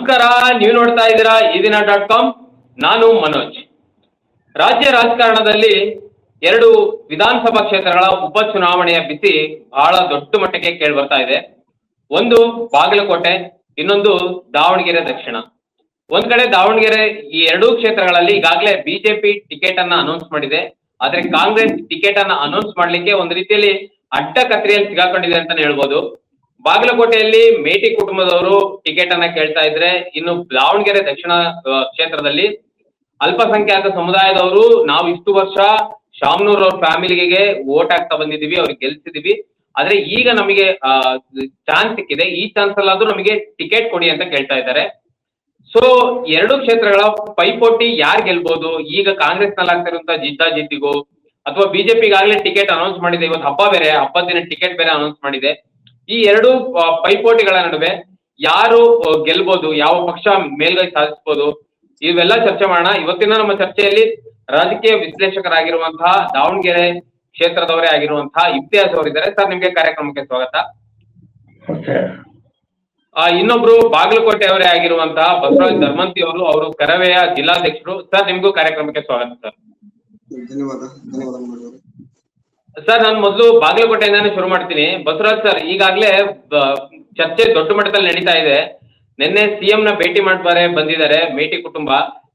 ನಮಸ್ಕಾರ, ನೀವು ನೋಡ್ತಾ ಇದ್ದೀರಾ ಈ ದಿನ.com. ನಾನು ಮನೋಜ್. ರಾಜ್ಯ ರಾಜಕಾರಣದಲ್ಲಿ ಎರಡು ವಿಧಾನಸಭಾ ಕ್ಷೇತ್ರಗಳ ಉಪಚುನಾವಣೆಯ ಬಿಸಿ ಬಹಳ ದೊಡ್ಡ ಮಟ್ಟಕ್ಕೆ ಕೇಳಿ ಬರ್ತಾ ಇದೆ. ಒಂದು ಬಾಗಲಕೋಟೆ, ಇನ್ನೊಂದು ದಾವಣಗೆರೆ ದಕ್ಷಿಣ. ಒಂದ್ ಕಡೆ ದಾವಣಗೆರೆ, ಈ ಎರಡೂ ಕ್ಷೇತ್ರಗಳಲ್ಲಿ ಈಗಾಗಲೇ ಬಿಜೆಪಿ ಟಿಕೆಟ್ ಅನ್ನ ಅನೌನ್ಸ್ ಮಾಡಿದೆ. ಆದ್ರೆ ಕಾಂಗ್ರೆಸ್ ಟಿಕೆಟ್ ಅನ್ನ ಅನೌನ್ಸ್ ಮಾಡ್ಲಿಕ್ಕೆ ಒಂದು ರೀತಿಯಲ್ಲಿ ಅಡ್ಡ ಕತ್ರಿಯಲ್ಲಿ ಸಿಗಾಕೊಂಡಿದೆ ಅಂತಾನೆ ಹೇಳ್ಬೋದು. ಬಾಗಲಕೋಟೆಯಲ್ಲಿ ಮೇಟಿ ಕುಟುಂಬದವರು ಟಿಕೆಟ್ ಅನ್ನ ಕೇಳ್ತಾ ಇದ್ರೆ, ಇನ್ನು ದಾವಣಗೆರೆ ದಕ್ಷಿಣ ಕ್ಷೇತ್ರದಲ್ಲಿ ಅಲ್ಪಸಂಖ್ಯಾತ ಸಮುದಾಯದವರು ನಾವು ಇಷ್ಟು ವರ್ಷ ಶಾಮನೂರ್ ಅವ್ರ ಫ್ಯಾಮಿಲಿಗೆ ವೋಟ್ ಹಾಕ್ತಾ ಬಂದಿದೀವಿ, ಅವ್ರಿಗೆ ಗೆಲ್ಸಿದೀವಿ. ಆದ್ರೆ ಈಗ ನಮಗೆ ಚಾನ್ಸ್ ಸಿಕ್ಕಿದೆ, ಈ ಚಾನ್ಸ್ ಅಲ್ಲಾದ್ರೂ ನಮಗೆ ಟಿಕೆಟ್ ಕೊಡಿ ಅಂತ ಕೇಳ್ತಾ ಇದ್ದಾರೆ. ಸೊ ಎರಡು ಕ್ಷೇತ್ರಗಳ ಪೈಪೋಟಿ ಯಾರು ಗೆಲ್ಬಹುದು? ಈಗ ಕಾಂಗ್ರೆಸ್ ನಲ್ಲಿ ಆಗ್ತಿರುವಂತಹ ಜಿದ್ದಾಜಿದ್ದಿಗೂ ಅಥವಾ ಬಿಜೆಪಿ ಈಗಾಗಲೇ ಟಿಕೆಟ್ ಅನೌನ್ಸ್ ಮಾಡಿದೆ. ಇವತ್ತು ಹಬ್ಬ ಬೇರೆ, ಹಬ್ಬದ ದಿನ ಟಿಕೆಟ್ ಬೇರೆ ಅನೌನ್ಸ್ ಮಾಡಿದೆ. ಈ ಎರಡು ಪೈಪೋಟಿಗಳ ನಡುವೆ ಯಾರು ಗೆಲ್ಬಹುದು, ಯಾವ ಪಕ್ಷ ಮೇಲ್ಗೈ ಸಾಧಿಸಬಹುದು, ಇವೆಲ್ಲ ಚರ್ಚೆ ಮಾಡೋಣ. ಇವತ್ತಿನ ನಮ್ಮ ಚರ್ಚೆಯಲ್ಲಿ ರಾಜಕೀಯ ವಿಶ್ಲೇಷಕರಾಗಿರುವಂತಹ ದಾವಣಗೆರೆ ಕ್ಷೇತ್ರದವರೇ ಆಗಿರುವಂತಹ ಇಮ್ತಿಯಾಜ್ ಅವರಿದ್ದಾರೆ. ಸರ್, ನಿಮ್ಗೆ ಕಾರ್ಯಕ್ರಮಕ್ಕೆ ಸ್ವಾಗತ. ಇನ್ನೊಬ್ರು ಬಾಗಲಕೋಟೆ ಅವರೇ ಆಗಿರುವಂತಹ ಬಸವರಾಜ್ ಧರ್ಮಂತಿ ಅವರು ಕರವೆಯ ಜಿಲ್ಲಾಧ್ಯಕ್ಷರು. ಸರ್, ನಿಮ್ಗೂ ಕಾರ್ಯಕ್ರಮಕ್ಕೆ ಸ್ವಾಗತ. ಸರ್, ಧನ್ಯವಾದ. ಸರ್, ನಾನು ಮೊದಲು ಬಾಗಲಕೋಟೆಯಿಂದಾನೇ ಶುರು ಮಾಡ್ತೀನಿ. ಬಸವರಾಜ್ ಸರ್, ಈಗಾಗಲೇ ಚರ್ಚೆ ದೊಡ್ಡ ಮಟ್ಟದಲ್ಲಿ ನಡೀತಾ ಇದೆ. ನಿನ್ನೆ ಸಿಎಂ ನ ಭೇಟಿ ಮಾಡ್ಬಾರೆ ಬಂದಿದ್ದಾರೆ ಮೇಟಿ ಕುಟುಂಬ.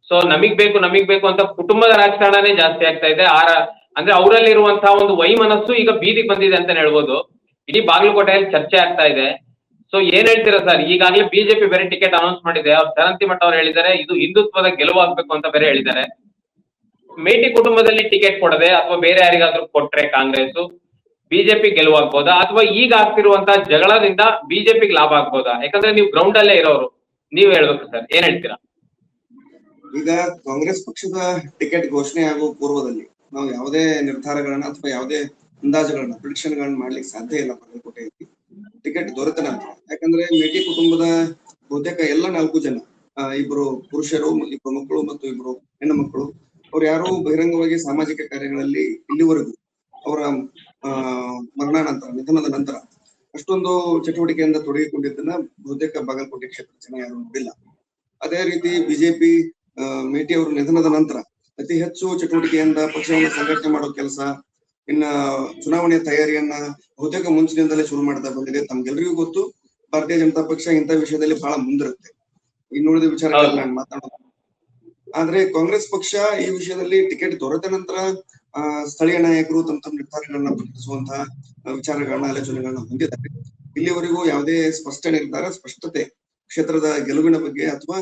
ಸೊ ನಮಗ್ ಬೇಕು ಅಂತ ಕುಟುಂಬದ ರಾಜಕಾರಣನೇ ಜಾಸ್ತಿ ಆಗ್ತಾ ಇದೆ. ಅಂದ್ರೆ ಅವರಲ್ಲಿರುವಂತಹ ಒಂದು ವೈಮನಸ್ಸು ಈಗ ಬೀದಿಗೆ ಬಂದಿದೆ ಅಂತ ಹೇಳ್ಬೋದು. ಇಡೀ ಬಾಗಲಕೋಟೆಯಲ್ಲಿ ಚರ್ಚೆ ಆಗ್ತಾ ಇದೆ. ಸೊ ಏನ್ ಹೇಳ್ತೀರಾ ಸರ್? ಈಗಾಗಲೇ ಬಿಜೆಪಿ ಬೇರೆ ಟಿಕೆಟ್ ಅನೌನ್ಸ್ ಮಾಡಿದೆ. ಅವ್ರು ಚರಂತಿ ಮಠ ಅವ್ರು ಹೇಳಿದ್ದಾರೆ ಇದು ಹಿಂದುತ್ವದ ಗೆಲುವಾಗಬೇಕು ಅಂತ ಬೇರೆ ಹೇಳಿದ್ದಾರೆ. ಮೇಟಿ ಕುಟುಂಬದಲ್ಲಿ ಟಿಕೆಟ್ ಕೊಡದೆ ಅಥವಾ ಬೇರೆ ಯಾರಿಗಾದ್ರೂ ಕೊಟ್ರೆ ಕಾಂಗ್ರೆಸ್ ಬಿಜೆಪಿ ಗೆಲುವಾಗ್ಬೋದಾ, ಅಥವಾ ಈಗ ಆಗ್ತಿರುವಂತಹ ಜಗಳದಿಂದ ಬಿಜೆಪಿಗೆ ಲಾಭ ಆಗ್ಬೋದಾ? ಯಾಕಂದ್ರೆ ನೀವು ಗ್ರೌಂಡ್ ಅಲ್ಲೇ ಇರೋರು, ನೀವ್ ಹೇಳ್ಬೇಕು ಸರ್, ಏನ್ ಹೇಳ್ತೀರಾ? ಈಗ ಕಾಂಗ್ರೆಸ್ ಪಕ್ಷದ ಟಿಕೆಟ್ ಘೋಷಣೆ ಆಗುವ ಪೂರ್ವದಲ್ಲಿ ನಾವು ಯಾವುದೇ ನಿರ್ಧಾರಗಳನ್ನ ಅಥವಾ ಯಾವುದೇ ಅಂದಾಜುಗಳನ್ನ ಪ್ರಿಡಿಕ್ಷನ್ ಗಳನ್ನ ಮಾಡ್ಲಿಕ್ಕೆ ಸಾಧ್ಯ ಇಲ್ಲ. ಬಾಗಲಕೋಟೆಯಲ್ಲಿ ಟಿಕೆಟ್ ದೊರೆತ ನಂತರ, ಯಾಕಂದ್ರೆ ಮೇಟಿ ಕುಟುಂಬದ ಬಹುತೇಕ ಎಲ್ಲ 4 ಜನ, ಇಬ್ರು ಪುರುಷರು, ಇಬ್ರು ಮಕ್ಕಳು ಮತ್ತು ಇಬ್ರು ಹೆಣ್ಣು ಮಕ್ಕಳು, ಅವ್ರು ಯಾರು ಬಹಿರಂಗವಾಗಿ ಸಾಮಾಜಿಕ ಕಾರ್ಯಗಳಲ್ಲಿ ಇಲ್ಲಿವರೆಗೂ ಅವರ ಮರಣಾನಂತರ, ನಿಧನದ ನಂತರ ಅಷ್ಟೊಂದು ಚಟುವಟಿಕೆಯಿಂದ ತೊಡಗಿಕೊಂಡಿದ್ದನ್ನ ಬಹುತೇಕ ಬಾಗಲಕೋಟೆ ಕ್ಷೇತ್ರ ಜನ ಯಾರು ನೋಡಿಲ್ಲ. ಅದೇ ರೀತಿ ಬಿಜೆಪಿ ಮೇಟಿ ಅವರ ನಿಧನದ ನಂತರ ಅತಿ ಹೆಚ್ಚು ಚಟುವಟಿಕೆಯಿಂದ ಪಕ್ಷವನ್ನು ಸಂಘಟನೆ ಮಾಡೋ ಕೆಲಸ, ಇನ್ನ ಚುನಾವಣೆಯ ತಯಾರಿಯನ್ನ ಬಹುತೇಕ ಮುಂಚಿನಿಂದಲೇ ಶುರು ಮಾಡ್ತಾ ಬಂದಿದೆ. ತಮ್ಗೆಲ್ರಿಗೂ ಗೊತ್ತು, ಭಾರತೀಯ ಜನತಾ ಪಕ್ಷ ಇಂಥ ವಿಷಯದಲ್ಲಿ ಬಹಳ ಮುಂದಿರುತ್ತೆ. ಇನ್ನುಳಿದ ವಿಚಾರಗಳನ್ನ ನಾನು ಮಾತಾಡೋದು. ಆದ್ರೆ ಕಾಂಗ್ರೆಸ್ ಪಕ್ಷ ಈ ವಿಷಯದಲ್ಲಿ ಟಿಕೆಟ್ ದೊರೆತ ನಂತರ ಸ್ಥಳೀಯ ನಾಯಕರು ತಮ್ಮ ನಿರ್ಧಾರಗಳನ್ನ ಪ್ರಕಟಿಸುವಂತಹ ವಿಚಾರಗಳನ್ನ, ಆಲೋಚನೆಗಳನ್ನ ಹೊಂದಿದ್ದಾರೆ. ಇಲ್ಲಿವರೆಗೂ ಯಾವುದೇ ಸ್ಪಷ್ಟತೆ ಕ್ಷೇತ್ರದ ಗೆಲುವಿನ ಬಗ್ಗೆ ಅಥವಾ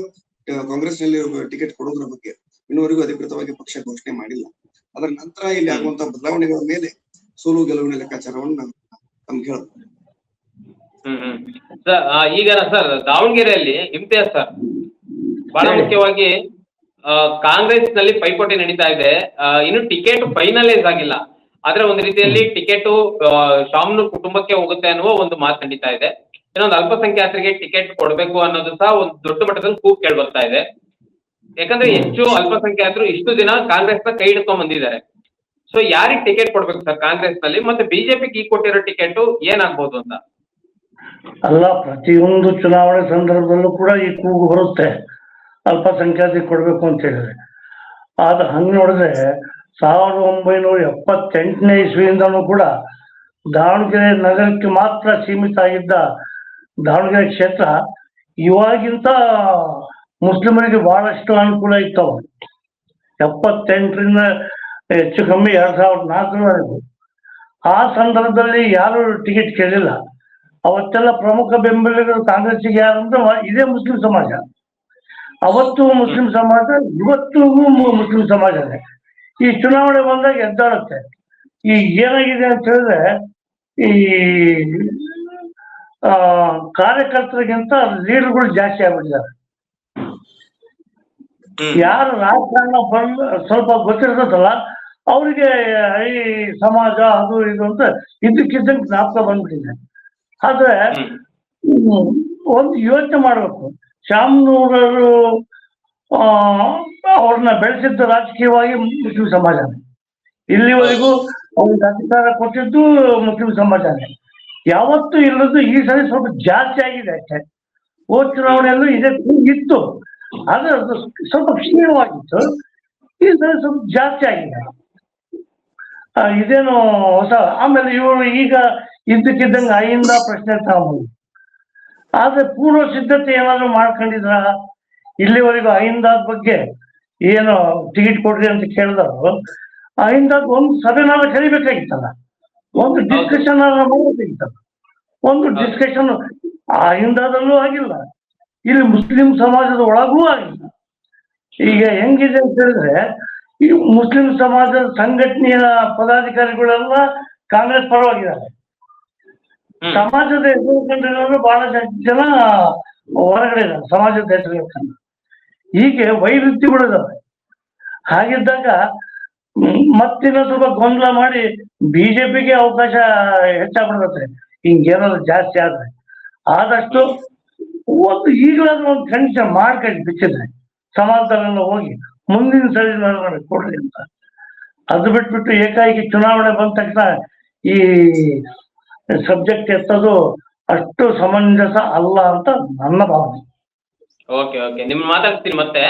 ಕಾಂಗ್ರೆಸ್ ನಲ್ಲಿ ಟಿಕೆಟ್ ಕೊಡೋದ್ರ ಬಗ್ಗೆ ಇನ್ನುವರೆಗೂ ಅಧಿಕೃತವಾಗಿ ಪಕ್ಷ ಘೋಷಣೆ ಮಾಡಿಲ್ಲ. ಅದರ ನಂತರ ಇಲ್ಲಿ ಆಗುವಂತಹ ಬದಲಾವಣೆಗಳ ಮೇಲೆ ಸೋಲು ಗೆಲುವಿನ ಲೆಕ್ಕಾಚಾರವನ್ನು ನಮ್ಗೆ ಹೇಳ್ಬೋದು. ಈಗ ಸರ್, ದಾವಣಗೆರೆಯಲ್ಲಿ ಇಮ್ತಿಯಾಜ್ ಸರ್, ಬಹಳ ಮುಖ್ಯವಾಗಿ ಕಾಂಗ್ರೆಸ್ ನಲ್ಲಿ ಪೈಪೋಟಿ ನಡೀತಾ ಇದೆ. ಇನ್ನು ಟಿಕೆಟ್ ಫೈನಲೈಸ್ ಆಗಿಲ್ಲ, ಆದ್ರೆ ಒಂದು ರೀತಿಯಲ್ಲಿ ಟಿಕೆಟ್ ಶಾಮನೂರ್ ಕುಟುಂಬಕ್ಕೆ ಹೋಗುತ್ತೆ ಅನ್ನುವ ಒಂದು ಮಾತು ನಡೀತಾ ಇದೆ. ಇನ್ನೊಂದು ಅಲ್ಪಸಂಖ್ಯಾತರಿಗೆ ಟಿಕೆಟ್ ಕೊಡ್ಬೇಕು ಅನ್ನೋದು ಸಹ ಒಂದು ದೊಡ್ಡ ಮಟ್ಟದಲ್ಲಿ ಕೂಗ್ ಕೇಳಿ ಬರ್ತಾ ಇದೆ. ಯಾಕಂದ್ರೆ ಹೆಚ್ಚು ಅಲ್ಪಸಂಖ್ಯಾತರು ಇಷ್ಟು ದಿನ ಕಾಂಗ್ರೆಸ್ ನ ಕೈ ಹಿಡ್ಕೊಂಡ್ ಬಂದಿದ್ದಾರೆ. ಸೊ ಯಾರಿಗೆ ಟಿಕೆಟ್ ಕೊಡ್ಬೇಕು ಸರ್ ಕಾಂಗ್ರೆಸ್ ನಲ್ಲಿ? ಮತ್ತೆ ಬಿಜೆಪಿಗೆ ಈಗ ಕೊಟ್ಟಿರೋ ಟಿಕೆಟ್ ಏನಾಗ್ಬೋದು ಅಂತ? ಅಲ್ಲ, ಪ್ರತಿಯೊಂದು ಚುನಾವಣೆ ಸಂದರ್ಭದಲ್ಲೂ ಕೂಡ ಈ ಕೂಗು ಬರುತ್ತೆ, ಅಲ್ಪಸಂಖ್ಯಾತಿಗೆ ಕೊಡ್ಬೇಕು ಅಂತ ಹೇಳಿದ್ರೆ. ಆದ ಹಂಗೆ ನೋಡಿದ್ರೆ 1978ನೇ ಇಸ್ವಿಯಿಂದನೂ ಕೂಡ ದಾವಣಗೆರೆ ನಗರಕ್ಕೆ ಮಾತ್ರ ಸೀಮಿತ ಆಗಿದ್ದ ದಾವಣಗೆರೆ ಕ್ಷೇತ್ರ ಇವಾಗಿಂತ ಮುಸ್ಲಿಮರಿಗೆ ಬಹಳಷ್ಟು ಅನುಕೂಲ ಇತ್ತು. 78ರಿಂದ ಹೆಚ್ಚು ಕಮ್ಮಿ 2004ರವರೆಗೂ ಆ ಸಂದರ್ಭದಲ್ಲಿ ಯಾರು ಟಿಕೆಟ್ ಕೇಳಿಲ್ಲ. ಅವತ್ತೆಲ್ಲ ಪ್ರಮುಖ ಬೆಂಬಲಿಗರು ಕಾಂಗ್ರೆಸ್ಸಿಗೆ ಯಾರಂದ್ರೆ ಇದೇ ಮುಸ್ಲಿಂ ಸಮಾಜ. ಅವತ್ತು ಮುಸ್ಲಿಂ ಸಮಾಜ, ಇವತ್ತಿಗೂ ಮುಸ್ಲಿಂ ಸಮಾಜನೇ. ಈ ಚುನಾವಣೆ ಬಂದಾಗ ಎದ್ದಾಡುತ್ತೆ. ಈಗ ಏನಾಗಿದೆ ಅಂತ ಹೇಳಿದ್ರೆ, ಈ ಕಾರ್ಯಕರ್ತರಿಗಿಂತ ಲೀಡರ್ಗಳು ಜಾಸ್ತಿ ಆಗ್ಬಿಟ್ಟಿದ್ದಾರೆ. ಯಾರು ರಾಜಕಾರಣ ಸ್ವಲ್ಪ ಗೊತ್ತಿರ್ತದಲ್ಲ ಅವ್ರಿಗೆ ಈ ಸಮಾಜ ಅದು ಇದು ಅಂತ ಇದ್ದಕ್ಕಿದ್ದಂಗೆ ಜ್ಞಾಪಕ ಬಂದ್ಬಿಟ್ಟಿದೆ. ಆದ್ರೆ ಒಂದು ಯೋಚನೆ ಮಾಡ್ಬೇಕು, ಶಾಮನೂರರು ಅವ್ರನ್ನ ಬೆಳೆಸಿದ್ದ ರಾಜಕೀಯವಾಗಿ ಮುಸ್ಲಿಂ ಸಮಾಜನೇ. ಇಲ್ಲಿವರೆಗೂ ಅವ್ರಿಗೆ ಅಧಿಕಾರ ಕೊಟ್ಟಿದ್ದು ಮುಸ್ಲಿಂ ಸಮಾಜನೇ. ಯಾವತ್ತೂ ಇಲ್ಲದ್ದು ಈ ಸರಿ ಸ್ವಲ್ಪ ಜಾಸ್ತಿ ಆಗಿದೆ ಅಷ್ಟೇ. ಹೋದ ಚುನಾವಣೆಯಲ್ಲೂ ಇದೇ ಇತ್ತು, ಆದ್ರೆ ಅದು ಸ್ವಲ್ಪ ಕ್ಷೀಣವಾಗಿತ್ತು. ಈ ಸಲ ಸ್ವಲ್ಪ ಜಾಸ್ತಿ ಆಗಿದೆ. ಇದೇನು ಹೊಸ. ಆಮೇಲೆ ಇವರು ಈಗ ಇದ್ದಕ್ಕಿದ್ದಂಗೆ ಐಯಿಂದ ಪ್ರಶ್ನೆ ತಗೊಂಡು, ಆದ್ರೆ ಪೂರ್ವ ಸಿದ್ಧತೆ ಏನಾದ್ರು ಮಾಡ್ಕೊಂಡಿದ್ರ? ಇಲ್ಲಿವರೆಗೂ ಐಂದಾದ ಬಗ್ಗೆ ಏನು ಟಿಕೆಟ್ ಕೊಡ್ರಿ ಅಂತ ಕೇಳಿದವರು ಐಂದಾದ ಒಂದು ಸಭೆನಾಗ ಕರಿಬೇಕಾಗಿತ್ತಲ್ಲ, ಒಂದು ಡಿಸ್ಕಷನ್ ಮಾಡಬೇಕಾಗಿತ್ತಲ್ಲ. ಒಂದು ಡಿಸ್ಕಷನ್ ಐಂದಾದಲ್ಲೂ ಆಗಿಲ್ಲ, ಇಲ್ಲಿ ಮುಸ್ಲಿಂ ಸಮಾಜದ ಒಳಗೂ ಆಗಿಲ್ಲ. ಈಗ ಹೆಂಗಿದೆ ಅಂತ ಹೇಳಿದ್ರೆ, ಈ ಮುಸ್ಲಿಂ ಸಮಾಜದ ಸಂಘಟನೆಯ ಪದಾಧಿಕಾರಿಗಳೆಲ್ಲ ಕಾಂಗ್ರೆಸ್ ಪರವಾಗಿದ್ದಾರೆ. ಸಮಾಜದ ಹೆಸರು ಕಂಡಿರೋರು ಬಹಳ ಜನ ಹೊರಗಡೆ ಇದ್ದಾರೆ, ಸಮಾಜದ ಹೆಸರು ಕಂಡು. ಹೀಗೆ ವೈರುಧ್ಯಗಳಿದಾವೆ. ಹಾಗಿದ್ದಾಗ ಮತ್ತಿನ್ನ ಸ್ವಲ್ಪ ಗೊಂದಲ ಮಾಡಿ ಬಿಜೆಪಿಗೆ ಅವಕಾಶ ಹೆಚ್ಚಾಗ್ಬಿಡುತ್ತೆ ಹಿಂಗೇನಾದ್ರು ಜಾಸ್ತಿ ಆದ್ರೆ. ಆದಷ್ಟು ಒಂದು ಈಗಲಾದ್ರೂ ಒಂದು ಕಂಡೀಷನ್ ಮಾಡ್ಕೊಂಡು ಬಿಚ್ಚಿದ್ರೆ ಸಮಾಜದಲ್ಲೆಲ್ಲ ಹೋಗಿ ಮುಂದಿನ ಸರಿ ಕೊಡ್ರಿ ಅಂತ. ಅದು ಬಿಟ್ಬಿಟ್ಟು ಏಕಾಏಕಿ ಚುನಾವಣೆ ಬಂದ ತಕ್ಷಣ ಈ ಸಬ್ಜೆಕ್ಟ್ ಎತ್ತೋದು ಅಷ್ಟು ಸಮಂಜಸ ಅಲ್ಲ ಅಂತ ನನ್ನ ಭಾವನೆ. ಓಕೆ ಓಕೆ, ನಿಮ್ ಮಾತಾಡ್ತೀನಿ ಮತ್ತೆ.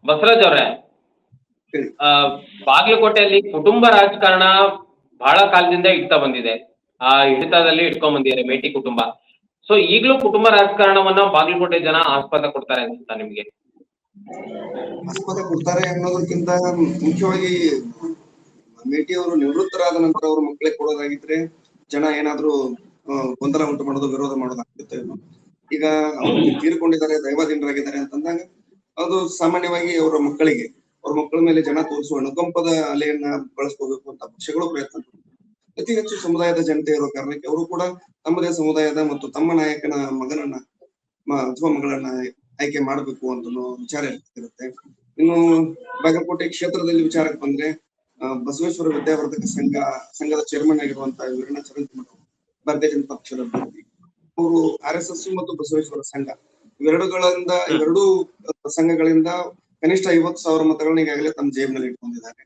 ಬಸವರಾಜ್ ಅವ್ರೆ, ಬಾಗಲಕೋಟೆಯಲ್ಲಿ ಕುಟುಂಬ ರಾಜಕಾರಣ ಬಹಳ ಕಾಲದಿಂದ ಇಡ್ತಾ ಬಂದಿದೆ. ಆ ಹಿಡಿತದಲ್ಲಿ ಇಟ್ಕೊಂಡ್ ಬಂದಿದ್ದಾರೆ ಮೇಟಿ ಕುಟುಂಬ. ಸೊ ಈಗಲೂ ಕುಟುಂಬ ರಾಜಕಾರಣವನ್ನ ಬಾಗಲಕೋಟೆ ಜನ ಆಸ್ಪದ ಕೊಡ್ತಾರೆ ಅನ್ಸುತ್ತಾ ನಿಮ್ಗೆ? ಆಸ್ಪದ ಕೊಡ್ತಾರೆ ಅನ್ನೋದಕ್ಕಿಂತ ಮುಖ್ಯವಾಗಿ ಮೇಟಿ ಅವರು ನಿವೃತ್ತರಾದ ನಂತರ ಅವ್ರ ಮಕ್ಕಳಿಗೆ ಕೊಡೋದಾಗಿದ್ರೆ ಜನ ಏನಾದ್ರು ಗೊಂದಲ ಉಂಟು ಮಾಡೋದು, ವಿರೋಧ ಮಾಡೋದಾಗ್ತಿತ್ತು. ಈಗ ಅವ್ರು ತೀರ್ಕೊಂಡಿದ್ದಾರೆ, ದೈವಾಧೀನರಾಗಿದ್ದಾರೆ ಅಂತಂದಾಗ ಅದು ಸಾಮಾನ್ಯವಾಗಿ ಅವರ ಮಕ್ಕಳಿಗೆ, ಅವ್ರ ಮಕ್ಕಳ ಮೇಲೆ ಜನ ತೋರಿಸುವ ಅನುಕಂಪದ ಅಲೆಯನ್ನ ಬಳಸ್ಕೋಬೇಕು ಅಂತ ಪಕ್ಷಗಳು ಪ್ರಯತ್ನ ಪಡ್ತಾರೆ. ಅತಿ ಹೆಚ್ಚು ಸಮುದಾಯದ ಜನತೆ ಇರೋ ಕಾರಣಕ್ಕೆ ಅವರು ಕೂಡ ತಮ್ಮದೇ ಸಮುದಾಯದ ಮತ್ತು ತಮ್ಮ ನಾಯಕನ ಮಗನನ್ನ ಅಥವಾ ಮಗಳನ್ನ ಆಯ್ಕೆ ಮಾಡಬೇಕು ಅಂತ ವಿಚಾರ ಇರುತ್ತೆ. ಇನ್ನು ಬಾಗಲಕೋಟೆ ಕ್ಷೇತ್ರದಲ್ಲಿ ವಿಚಾರಕ್ಕೆ ಬಂದ್ರೆ ಬಸವೇಶ್ವರ ವಿದ್ಯಾವರ್ಧಕ ಸಂಘದ ಚೇರ್ಮನ್ ಆಗಿರುವಂತಹ ವೀರಣ್ಣ ಚರಂತಿಮಠ ಭಾರತೀಯ ಜನತಾ ಪಕ್ಷದ ಅಭ್ಯರ್ಥಿ. ಅವರು RSS ಮತ್ತು ಬಸವೇಶ್ವರ ಸಂಘ ಇವೆರಡೂ ಸಂಘಗಳಿಂದ ಕನಿಷ್ಠ 50,000 ಮತಗಳನ್ನ ಈಗಾಗಲೇ ತಮ್ಮ ಜೇಬಿನಲ್ಲಿ ಇಟ್ಕೊಂಡಿದ್ದಾರೆ.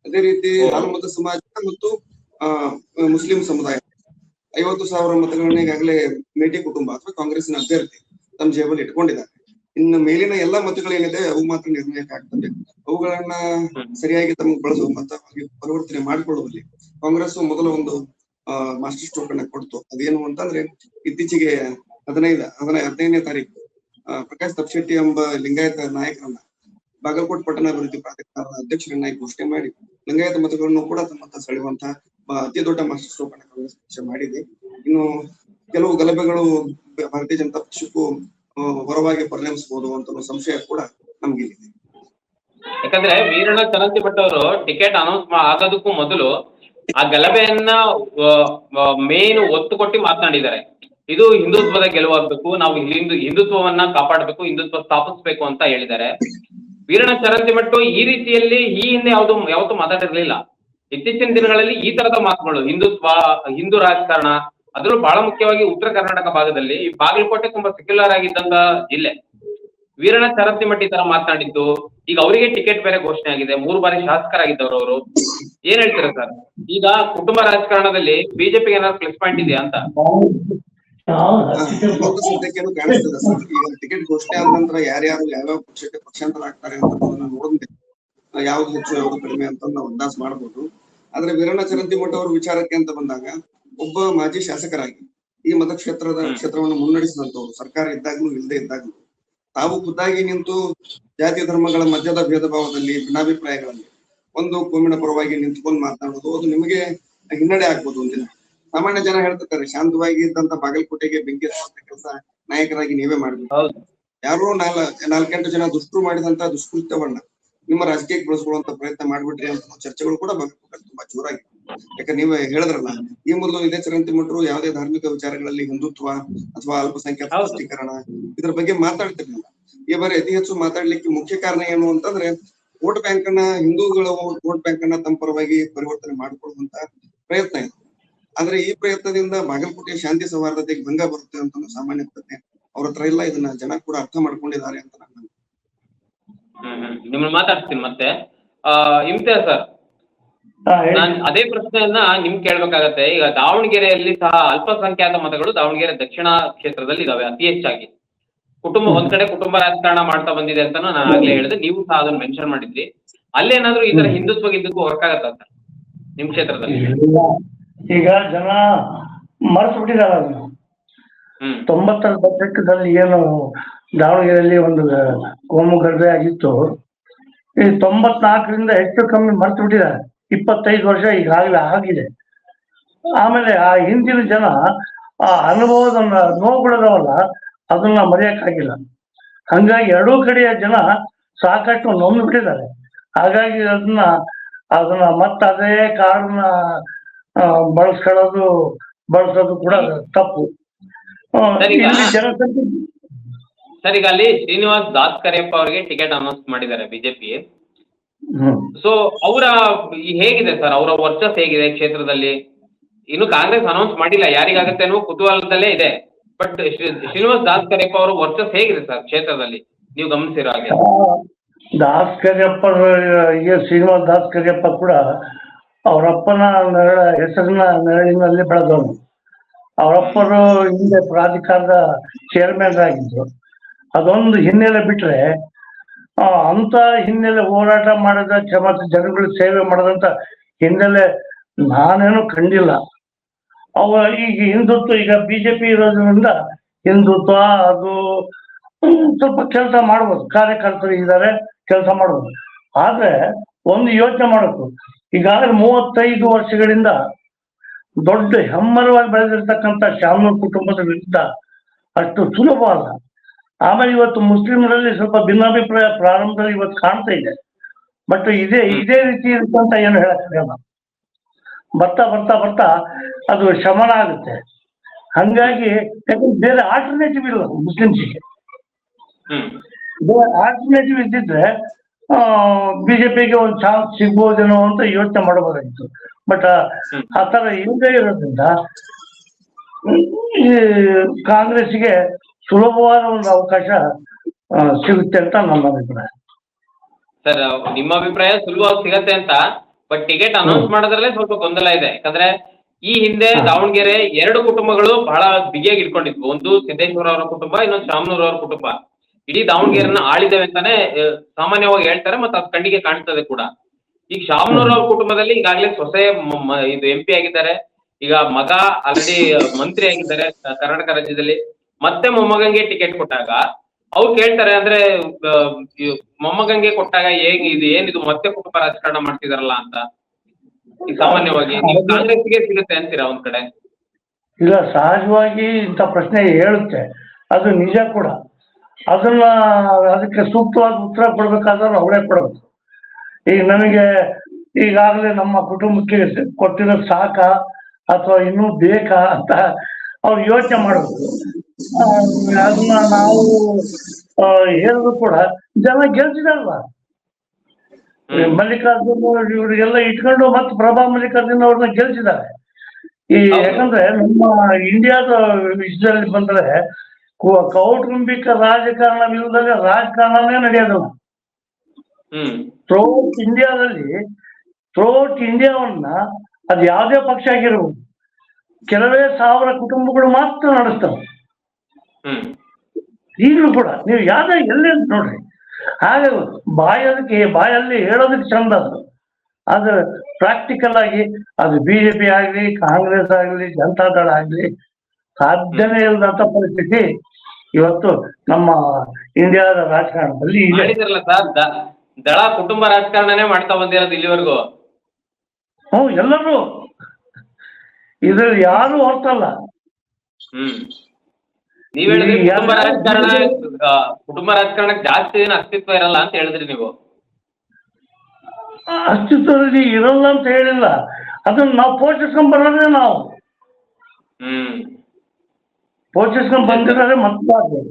ಅದೇ ರೀತಿ ಹಾಲುಮತ ಸಮಾಜ ಮತ್ತು ಮುಸ್ಲಿಂ ಸಮುದಾಯ 50,000 ಮತಗಳನ್ನ ಈಗಾಗಲೇ ಮೇಟಿ ಕುಟುಂಬ ಅಥವಾ ಕಾಂಗ್ರೆಸ್ನ ಅಭ್ಯರ್ಥಿ ತಮ್ಮ ಜೇಬಲ್ಲಿ ಇಟ್ಕೊಂಡಿದ್ದಾರೆ. ಇನ್ನು ಮೇಲಿನ ಎಲ್ಲಾ ಮತಗಳೇನಿದೆ ಅವು ಮಾತ್ರ ನಿರ್ಣಯಕ್ಕೆ ಆಗ್ತದೆ. ಅವುಗಳನ್ನ ಸರಿಯಾಗಿ ತಮಗೆ ಬಳಸುವ ಮತವಾಗಿ ಪರಿವರ್ತನೆ ಮಾಡಿಕೊಳ್ಳುವಲ್ಲಿ ಕಾಂಗ್ರೆಸ್ ಮೊದಲ ಒಂದು ಮಾಸ್ಟರ್ ಸ್ಟ್ರೋಕ್ ಅನ್ನ ಕೊಡ್ತು. ಅದೇನು ಅಂತಂದ್ರೆ, ಇತ್ತೀಚೆಗೆ 15ನೇ ತಾರೀಕು ಪ್ರಕಾಶ್ ತಪ್ಶೆಟ್ಟಿ ಎಂಬ ಲಿಂಗಾಯತ ನಾಯಕರನ್ನ ಬಾಗಲಕೋಟೆ ಪಟ್ಟಣ ಅಭಿವೃದ್ಧಿ ಪ್ರಾಧಿಕಾರದ ಅಧ್ಯಕ್ಷರನ್ನಾಗಿ ಘೋಷಣೆ ಮಾಡಿ ಲಿಂಗಾಯತ ಮತಗಳನ್ನು ಕೂಡ ತಮ್ಮತ್ತ ಸೆಳೆಯುವಂತಹ ಅತಿ ದೊಡ್ಡ ಮಾಸ್ಟರ್ ಸ್ಟ್ರೋಕ್ ಅನ್ನ ಕಾಂಗ್ರೆಸ್ ಪಕ್ಷ ಮಾಡಿದೆ. ಇನ್ನು ಕೆಲವು ಗಲಭೆಗಳು ಭಾರತೀಯ ಜನತಾ ಪಕ್ಷಕ್ಕೂ ಹೊರವಾಗಿ ಪರಿಣಮಿಸಬಹುದು ಅಂತ ಸಂಶಯ ಕೂಡ ನಮ್ಗೆ ಇದೆ. ಯಾಕಂದ್ರೆ ವೀರಣ್ಣ ಚರಂತಿಮಠ ಅವರು ಟಿಕೆಟ್ ಅನೌನ್ಸ್ ಆಗೋದಕ್ಕೂ ಮೊದಲು ಆ ಗಲಭೆಯನ್ನ ಮೇನ್ ಒತ್ತು ಕೊಟ್ಟು ಮಾತನಾಡಿದ್ದಾರೆ. ಇದು ಹಿಂದುತ್ವದ ಗೆಲುವಾಗಬೇಕು, ನಾವು ಹಿಂದುತ್ವವನ್ನ ಕಾಪಾಡಬೇಕು, ಹಿಂದುತ್ವ ಸ್ಥಾಪಿಸ್ಬೇಕು ಅಂತ ಹೇಳಿದ್ದಾರೆ. ವೀರಣ್ಣ ಚರಂತಿಮಠ ಈ ರೀತಿಯಲ್ಲಿ ಈ ಹಿಂದೆ ಯಾವತ್ತೂ ಮಾತಾಡಿರ್ಲಿಲ್ಲ. ಇತ್ತೀಚಿನ ದಿನಗಳಲ್ಲಿ ಈ ತರದ ಮಾತುಗಳು, ಹಿಂದೂ ರಾಜಕಾರಣ, ಅದರಲ್ಲೂ ಬಹಳ ಮುಖ್ಯವಾಗಿ ಉತ್ತರ ಕರ್ನಾಟಕ ಭಾಗದಲ್ಲಿ ಈ ಬಾಗಲಕೋಟೆ ತುಂಬಾ ಸೆಕ್ಯುಲರ್ ಆಗಿದ್ದಂತ ಜಿಲ್ಲೆ. ವೀರಣ್ಣ ಚರಂತಿಮಠ ಈ ತರ ಮಾತನಾಡಿದ್ದು, ಈಗ ಅವರಿಗೆ ಟಿಕೆಟ್ ಬೇರೆ ಘೋಷಣೆ ಆಗಿದೆ. 3 ಬಾರಿ ಶಾಸಕರಾಗಿದ್ದವರು ಅವರು. ಏನ್ ಹೇಳ್ತೀರಾ ಸರ್? ಈಗ ಕುಟುಂಬ ರಾಜಕಾರಣದಲ್ಲಿ ಬಿಜೆಪಿಗೆ ಏನಾದ್ರು ಪ್ಲಸ್ ಪಾಯಿಂಟ್ ಇದೆಯಾ ಅಂತ? ಸದ್ಯಕ್ಕೇನು ಕಾಣಿಸ್ತದೆ ಸರ್. ಈಗ ಟಿಕೆಟ್ ಘೋಷಣೆ ಆದ ನಂತರ ಯಾರ್ಯಾರು ಯಾವ್ಯಾವ ಪಕ್ಷಕ್ಕೆ ಪಕ್ಷಾಂತರ ಆಗ್ತಾರೆ ಅಂತ ನೋಡಿದ್ರೆ ಯಾವ್ದು ಹೆಚ್ಚು ಯಾವ್ದು ಕಡಿಮೆ ಅಂತ ನಾವು ಅಂದಾಜ್ ಮಾಡ್ಬೋದು. ಆದ್ರೆ ವೀರಣ್ಣ ಚರಂತಿಮಠ ಅವ್ರ ವಿಚಾರಕ್ಕೆ ಅಂತ ಬಂದಾಗ, ಒಬ್ಬ ಮಾಜಿ ಶಾಸಕರಾಗಿ ಈ ಕ್ಷೇತ್ರವನ್ನು ಮುನ್ನಡೆಸಿದಂತವ್ರು, ಸರ್ಕಾರ ಇದ್ದಾಗ್ಲೂ ಇಲ್ಲದೆ ಇದ್ದಾಗ್ಲೂ ತಾವು ಖುದ್ದಾಗಿ ನಿಂತು ಜಾತಿ ಧರ್ಮಗಳ ಮಧ್ಯದ ಭೇದ ಭಾವದಲ್ಲಿ ಭಿನ್ನಾಭಿಪ್ರಾಯಗಳಲ್ಲಿ ಒಂದು ಕೋಮಿನ ಪರವಾಗಿ ನಿಂತ್ಕೊಂಡು ಮಾತನಾಡೋದು, ಅದು ನಿಮಗೆ ಹಿನ್ನಡೆ ಆಗ್ಬೋದು. ಒಂದಿನ ಸಾಮಾನ್ಯ ಜನ ಹೇಳ್ತಿರ್ತಾರೆ, ಶಾಂತವಾಗಿ ಇದ್ದಂತ ಬಾಗಲಕೋಟೆಗೆ ಬೆಂಕಿ ಕೆಲಸ ನಾಯಕರಾಗಿ ನೀವೇ ಮಾಡ್ಬೇಕು. ಯಾರೋ 4-8 ಜನ ದುಷ್ಟರು ಮಾಡಿದಂತ ದುಷ್ಕೃತ್ಯವನ್ನ ನಿಮ್ಮ ರಾಜಕೀಯಕ್ಕೆ ಬಳಸ್ಕೊಳ್ಳುವಂತ ಪ್ರಯತ್ನ ಮಾಡ್ಬಿಟ್ರಿ ಅಂತ ಚರ್ಚೆಗಳು ಕೂಡ ಬಾಗಲಕೋಟೆ ತುಂಬಾ ಜೋರಾಗಿ. ಯಾಕಂದ್ರೆ ನೀವೇ ಹೇಳಿದ್ರಲ್ಲ, ಈ ಮೊದಲು ಇದೇ ಚರಂತಿಮಠರು ಯಾವುದೇ ಧಾರ್ಮಿಕ ವಿಚಾರಗಳಲ್ಲಿ ಹಿಂದುತ್ವ ಅಥವಾ ಅಲ್ಪಸಂಖ್ಯಾತ ಸಶಕ್ತೀಕರಣ ಇದ್ರ ಬಗ್ಗೆ ಮಾತಾಡ್ತಿರ್ಲಿಲ್ಲ. ಈ ಬಾರಿ ಅತಿ ಹೆಚ್ಚು ಮಾತಾಡ್ಲಿಕ್ಕೆ ಮುಖ್ಯ ಕಾರಣ ಏನು ಅಂತಂದ್ರೆ, ವೋಟ್ ಬ್ಯಾಂಕ್ ಅನ್ನ, ಹಿಂದೂಗಳ ವೋಟ್ ಬ್ಯಾಂಕ್ ಅನ್ನ ತಮ್ಮ ಪರವಾಗಿ ಪರಿವರ್ತನೆ ಮಾಡಿಕೊಳ್ಳುವಂತ ಪ್ರಯತ್ನ ಇದೆ. ಆದ್ರೆ ಈ ಪ್ರಯತ್ನದಿಂದ ಬಾಗಲಕೋಟೆಯ ಶಾಂತಿ ಸೌಹಾರ್ದತೆಗೆ ಭಂಗ ಬರುತ್ತೆ ಅಂತ ಸಾಮಾನ್ಯ ಪ್ರಜ್ಞೆ ಅವ್ರ ಹತ್ರ ಇಲ್ಲ. ಇದನ್ನ ಜನ ಕೂಡ ಅರ್ಥ ಮಾಡ್ಕೊಂಡಿದ್ದಾರೆ ಅಂತ ನಾನು ನಿಮ್ಮನ್ನ ಮಾತಾಡ್ತೀನಿ ಮತ್ತೆ. ಇಮ್ತಿಯಾಜ್ ಸರ್, ನಾನ್ ಅದೇ ಪ್ರಶ್ನೆಯನ್ನ ನಿಮ್ಗೆ ಕೇಳ್ಬೇಕಾಗತ್ತೆ. ಈಗ ದಾವಣಗೆರೆಯಲ್ಲಿ ಸಹ ಅಲ್ಪಸಂಖ್ಯಾತ ಮತಗಳು ದಾವಣಗೆರೆ ದಕ್ಷಿಣ ಕ್ಷೇತ್ರದಲ್ಲಿ ಇದಾವೆ ಅತಿ ಹೆಚ್ಚಾಗಿ. ಒಂದ್ ಕಡೆ ಕುಟುಂಬ ರಾಜಕಾರಣ ಮಾಡ್ತಾ ಬಂದಿದೆ ಅಂತ ನಾನು ಆಗ್ಲೇ ಹೇಳಿದೆ, ನೀವು ಸಹ ಅದನ್ನ ಮೆನ್ಷನ್ ಮಾಡಿದ್ರಿ. ಅಲ್ಲೇನಾದ್ರೂ ಈ ತರ ಹಿಂದುತ್ವ ವರ್ಕ್ ಆಗತ್ತಾ ಸರ್ ನಿಮ್ ಕ್ಷೇತ್ರದಲ್ಲಿ? ಈಗ ಜನ ಮರೆತು ಬಿಟ್ಟಿದ್ದಾರೆ ಅದನ್ನು. 90ರ ದಶಕದಲ್ಲಿ ಏನು ದಾವಣಗೆರೆಯಲ್ಲಿ ಒಂದು ಕೋಮು ಗಲಭೆ ಆಗಿತ್ತು, ಈ 94ರಿಂದ ಹೆಚ್ಚು ಕಮ್ಮಿ ಮರೆತು ಬಿಟ್ಟಿದ್ದಾರೆ. 25 ವರ್ಷ ಈಗಾಗಲೇ ಆಗಿದೆ. ಆಮೇಲೆ ಆ ಹಿಂದಿನ ಜನ ಆ ಅನುಭವದ ನೋವುಗಳದವಲ್ಲ ಅದನ್ನ ಮರೆಯಕ್ಕಾಗಿಲ್ಲ. ಹಂಗಾಗಿ ಎರಡೂ ಕಡೆಯ ಜನ ಸಾಕಷ್ಟು ನೊಂದು ಬಿಟ್ಟಿದ್ದಾರೆ. ಹಾಗಾಗಿ ಅದನ್ನ ಮತ್ತೆ ಅದೇ ಕಾರಣ ಬಳಸೋದು ಕೂಡ ತಪ್ಪು. ಇಲ್ಲಿ ಜನಸಂಖ್ಯೆ ಸರ್, ಈಗ ಅಲ್ಲಿ ಶ್ರೀನಿವಾಸ್ ದಾಸ್ಕರಿಯಪ್ಪ ಅವರಿಗೆ ಟಿಕೆಟ್ ಅನೌನ್ಸ್ ಮಾಡಿದ್ದಾರೆ ಬಿಜೆಪಿ. ಸೊ ಅವರ ಹೇಗಿದೆ ಸರ್, ಅವರ ವರ್ಚಸ್ ಹೇಗಿದೆ ಕ್ಷೇತ್ರದಲ್ಲಿ? ಇನ್ನು ಕಾಂಗ್ರೆಸ್ ಅನೌನ್ಸ್ ಮಾಡಿಲ್ಲ, ಯಾರಿಗಾಗತ್ತೆ ಅನ್ನೋ ಕುತೂಹಲದಲ್ಲೇ ಇದೆ. ಬಟ್ ಶ್ರೀನಿವಾಸ್ ದಾಸ್ಕರಿಯಪ್ಪ ಅವರ ವರ್ಚಸ್ ಹೇಗಿದೆ ಸರ್ ಕ್ಷೇತ್ರದಲ್ಲಿ, ನೀವು ಗಮನಿಸಿರೋ ಹಾಗೆ? ಶ್ರೀನಿವಾಸ್ ದಾಸ್ಕರಿಯಪ್ಪ ಕೂಡ ಅವರಪ್ಪನ ಹೆಸರಿನ ನೆರಳಿನಲ್ಲಿ ಬೆಳೆದವನು. ಅವರಪ್ಪರು ಹಿಂದೆ ಪ್ರಾಧಿಕಾರದ ಚೇರ್ಮನ್ ಆಗಿದ್ರು. ಅದೊಂದು ಹಿನ್ನೆಲೆ ಬಿಟ್ರೆ ಅಂತ ಹಿನ್ನೆಲೆ ಹೋರಾಟ ಮಾಡಿದ ಮತ್ತು ಜನಗಳು ಸೇವೆ ಮಾಡದಂತ ಹಿನ್ನೆಲೆ ನಾನೇನು ಕಂಡಿಲ್ಲ. ಈಗ ಹಿಂದುತ್ವ, ಈಗ ಬಿಜೆಪಿ ಇರೋದ್ರಿಂದ ಹಿಂದುತ್ವ ಅದು ಸ್ವಲ್ಪ ಕೆಲಸ ಮಾಡ್ಬೋದು, ಕಾರ್ಯಕರ್ತರು ಇದ್ದಾರೆ, ಕೆಲಸ ಮಾಡ್ಬೋದು. ಆದ್ರೆ ಒಂದು ಯೋಚನೆ ಮಾಡಬೇಕು, ಈಗಾಗಲೇ 35 ವರ್ಷಗಳಿಂದ ದೊಡ್ಡ ಹೆಮ್ಮರವಾಗಿ ಬೆಳೆದಿರ್ತಕ್ಕಂಥ ಶಾಮನೂರ್ ಕುಟುಂಬದ ವಿರುದ್ಧ ಅಷ್ಟು ಸುಲಭ ಅಲ್ಲ. ಆಮೇಲೆ ಇವತ್ತು ಮುಸ್ಲಿಮರಲ್ಲಿ ಸ್ವಲ್ಪ ಭಿನ್ನಾಭಿಪ್ರಾಯ ಪ್ರಾರಂಭದಲ್ಲಿ ಇವತ್ತು ಕಾಣ್ತಾ ಇದೆ. ಬಟ್ ಇದೇ ರೀತಿ ಇರುತ್ತಂತ ಏನು ಹೇಳಕ್ಕಾಗಲ್ಲ. ಬರ್ತಾ ಬರ್ತಾ ಬರ್ತಾ ಅದು ಶಮನ ಆಗುತ್ತೆ. ಹಂಗಾಗಿ ಯಾಕಂದ್ರೆ ಬೇರೆ ಆಲ್ಟರ್ನೇಟಿವ್ ಇಲ್ಲ ಮುಸ್ಲಿಮ್ಸಿಗೆ. ಬೇರೆ ಆಲ್ಟರ್ನೇಟಿವ್ ಇದ್ದಿದ್ರೆ ಬಿಜೆಪಿಗೆ ಒಂದು ಚಾನ್ಸ್ ಸಿಗ್ಬೋದೇನೋ ಅಂತ ಯೋಚನೆ ಮಾಡಬಹುದಾಗಿತ್ತು. ಬಟ್ ಆ ತರ ಇಲ್ಲದೆ ಇರೋದ್ರಿಂದ ಈ ಕಾಂಗ್ರೆಸ್ಗೆ ಸುಲಭವಾದ ಒಂದು ಅವಕಾಶ ಸಿಗುತ್ತೆ ಅಂತ ನನ್ನ ಅಭಿಪ್ರಾಯ. ಸರ್, ನಿಮ್ಮ ಅಭಿಪ್ರಾಯ ಸುಲಭವಾಗಿ ಸಿಗತ್ತೆ ಅಂತ. ಬಟ್ ಟಿಕೆಟ್ ಅನೌನ್ಸ್ ಮಾಡೋದ್ರಲ್ಲೇ ಸ್ವಲ್ಪ ಗೊಂದಲ ಇದೆ. ಯಾಕಂದ್ರೆ ಈ ಹಿಂದೆ ದಾವಣಗೆರೆ 2 ಕುಟುಂಬಗಳು ಬಹಳ ಬಿಗಿಯಾಗಿ ಇಟ್ಕೊಂಡಿದ್ವು. ಒಂದು ಸಿದ್ದೇಶ್ವರ ಅವರ ಕುಟುಂಬ, ಇನ್ನೊಂದು ಶಾಮನೂರ್ ಅವರ ಕುಟುಂಬ. ಇಡೀ ದಾವಣಗೆರೆನ ಆಳಿದ್ದೇವೆ ಅಂತಾನೆ ಸಾಮಾನ್ಯವಾಗಿ ಹೇಳ್ತಾರೆ, ಮತ್ತು ಅದು ಕಣ್ಣಿಗೆ ಕಾಣ್ತದೆ ಕೂಡ. ಈಗ ಶಾಮನೂರ್ ಅವ್ರ ಕುಟುಂಬದಲ್ಲಿ ಈಗಾಗಲೇ ಸೊಸೆ ಇದು MP ಆಗಿದ್ದಾರೆ, ಈಗ ಮಗ ಆಲ್ರೆಡಿ ಮಂತ್ರಿ ಆಗಿದ್ದಾರೆ ಕರ್ನಾಟಕ ರಾಜ್ಯದಲ್ಲಿ. ಮತ್ತೆ ಮೊಮ್ಮಗಂಗೆ ಟಿಕೆಟ್ ಕೊಟ್ಟಾಗ ಅವ್ರು ಕೇಳ್ತಾರೆ, ಅಂದ್ರೆ ಮೊಮ್ಮಗಂಗೆ ಕೊಟ್ಟಾಗ ಏನಿದು ಮತ್ತೆ ಕುಟುಂಬ ರಾಜಕಾರಣ ಮಾಡ್ತಿದಾರಲ್ಲ ಅಂತ. ಈಗ ಸಾಮಾನ್ಯವಾಗಿ ಕಾಂಗ್ರೆಸ್ಗೆ ಸಿಗುತ್ತೆ ಅಂತೀರಾ ಒಂದ್ ಕಡೆ? ಇಲ್ಲ, ಸಹಜವಾಗಿ ಇಂಥ ಪ್ರಶ್ನೆ ಹೇಳುತ್ತೆ, ಅದು ನಿಜ ಕೂಡ. ಅದಕ್ಕೆ ಸೂಕ್ತವಾದ ಉತ್ತರ ಕೊಡ್ಬೇಕಾದ್ರೆ ಅವರೇ ಕೊಡಬೇಕು. ಈಗ ನನಗೆ ಈಗಾಗಲೇ ನಮ್ಮ ಕುಟುಂಬಕ್ಕೆ ಕೊಟ್ಟಿರೋ ಸಾಕ ಅಥವಾ ಇನ್ನೂ ಬೇಕಾ ಅಂತ ಅವ್ರು ಯೋಚನೆ ಮಾಡಬೇಕು. ಅದನ್ನ ನಾವು ಹೇಳಿದ್ರು ಕೂಡ ಜನ ಗೆಲ್ಸಿದಾರಲ್ಲ. ಮಲ್ಲಿಕಾರ್ಜುನ್ ಇವ್ರಿಗೆಲ್ಲ ಇಟ್ಕೊಂಡು ಮತ್ತೆ ಪ್ರಭಾ ಮಲ್ಲಿಕಾರ್ಜುನ್ ಅವ್ರನ್ನ ಗೆಲ್ಸಿದ್ದಾರೆ. ಯಾಕಂದ್ರೆ ನಮ್ಮ ಇಂಡಿಯಾದ ವಿಷಯದಲ್ಲಿ ಬಂದ್ರೆ ಕೌಟುಂಬಿಕ ರಾಜಕಾರಣವಿಲ್ಲದೆ ರಾಜಕಾರಣನೇ ನಡೆಯೋದಿಲ್ಲ. ಥ್ರೂಔಟ್ ಇಂಡಿಯಾವನ್ನ ಅದು ಯಾವುದೇ ಪಕ್ಷ ಆಗಿರ್ಬೋದು, ಕೆಲವೇ 1000 ಕುಟುಂಬಗಳು ಮಾತ್ರ ನಡೆಸ್ತವೆ. ಈಗಲೂ ಕೂಡ ನೀವು ಯಾವ್ದೇ ಎಲ್ಲೇ ನೋಡ್ರಿ, ಹಾಗೆ ಬಾಯಲ್ಲಿ ಹೇಳೋದಕ್ಕೆ ಚಂದ ಅದು. ಆದ್ರೆ ಪ್ರಾಕ್ಟಿಕಲ್ ಆಗಿ ಅದು ಬಿಜೆಪಿ ಆಗ್ಲಿ, ಕಾಂಗ್ರೆಸ್ ಆಗ್ಲಿ, ಜನತಾದಳ ಆಗ್ಲಿ ಸಾಧ್ಯನೇ ಇಲ್ಲದಂತ ಪರಿಸ್ಥಿತಿ ಇವತ್ತು ನಮ್ಮ ಇಂಡಿಯಾದ ರಾಜಕಾರಣದಲ್ಲಿ ಇದೆ. ದಳ ಕುಟುಂಬ ರಾಜಕಾರಣನೇ ಮಾಡ್ತಾ ಬಂದಿರೋದು ಇಲ್ಲಿವರೆಗೂ. ಎಲ್ಲರೂ ಇದ್ರಲ್ಲಿ ಯಾರು ಹೊರ್ತಲ್ಲ. ನೀವ್ ಹೇಳಿದ್ರಿ ಕುಟುಂಬ ರಾಜಕಾರಣಕ್ಕೆ ಜಾಸ್ತಿ ಏನು ಅಸ್ತಿತ್ವ ಇರಲ್ಲ ಅಂತ ಹೇಳಿದ್ರಿ ನೀವು. ಅಸ್ತಿತ್ವದಲ್ಲಿ ಇರಲ್ಲ ಅಂತ ಹೇಳಿಲ್ಲ, ಅದನ್ನ ನಾವು ಪೋಷಿಸ್ಕೊಂಡ್ ಬರೋದೇ ನಾವು ಪೋಷಿಸ್ಕೊಂಡ್ ಬಂದಿರೋದೇ ಮತದಾರರು.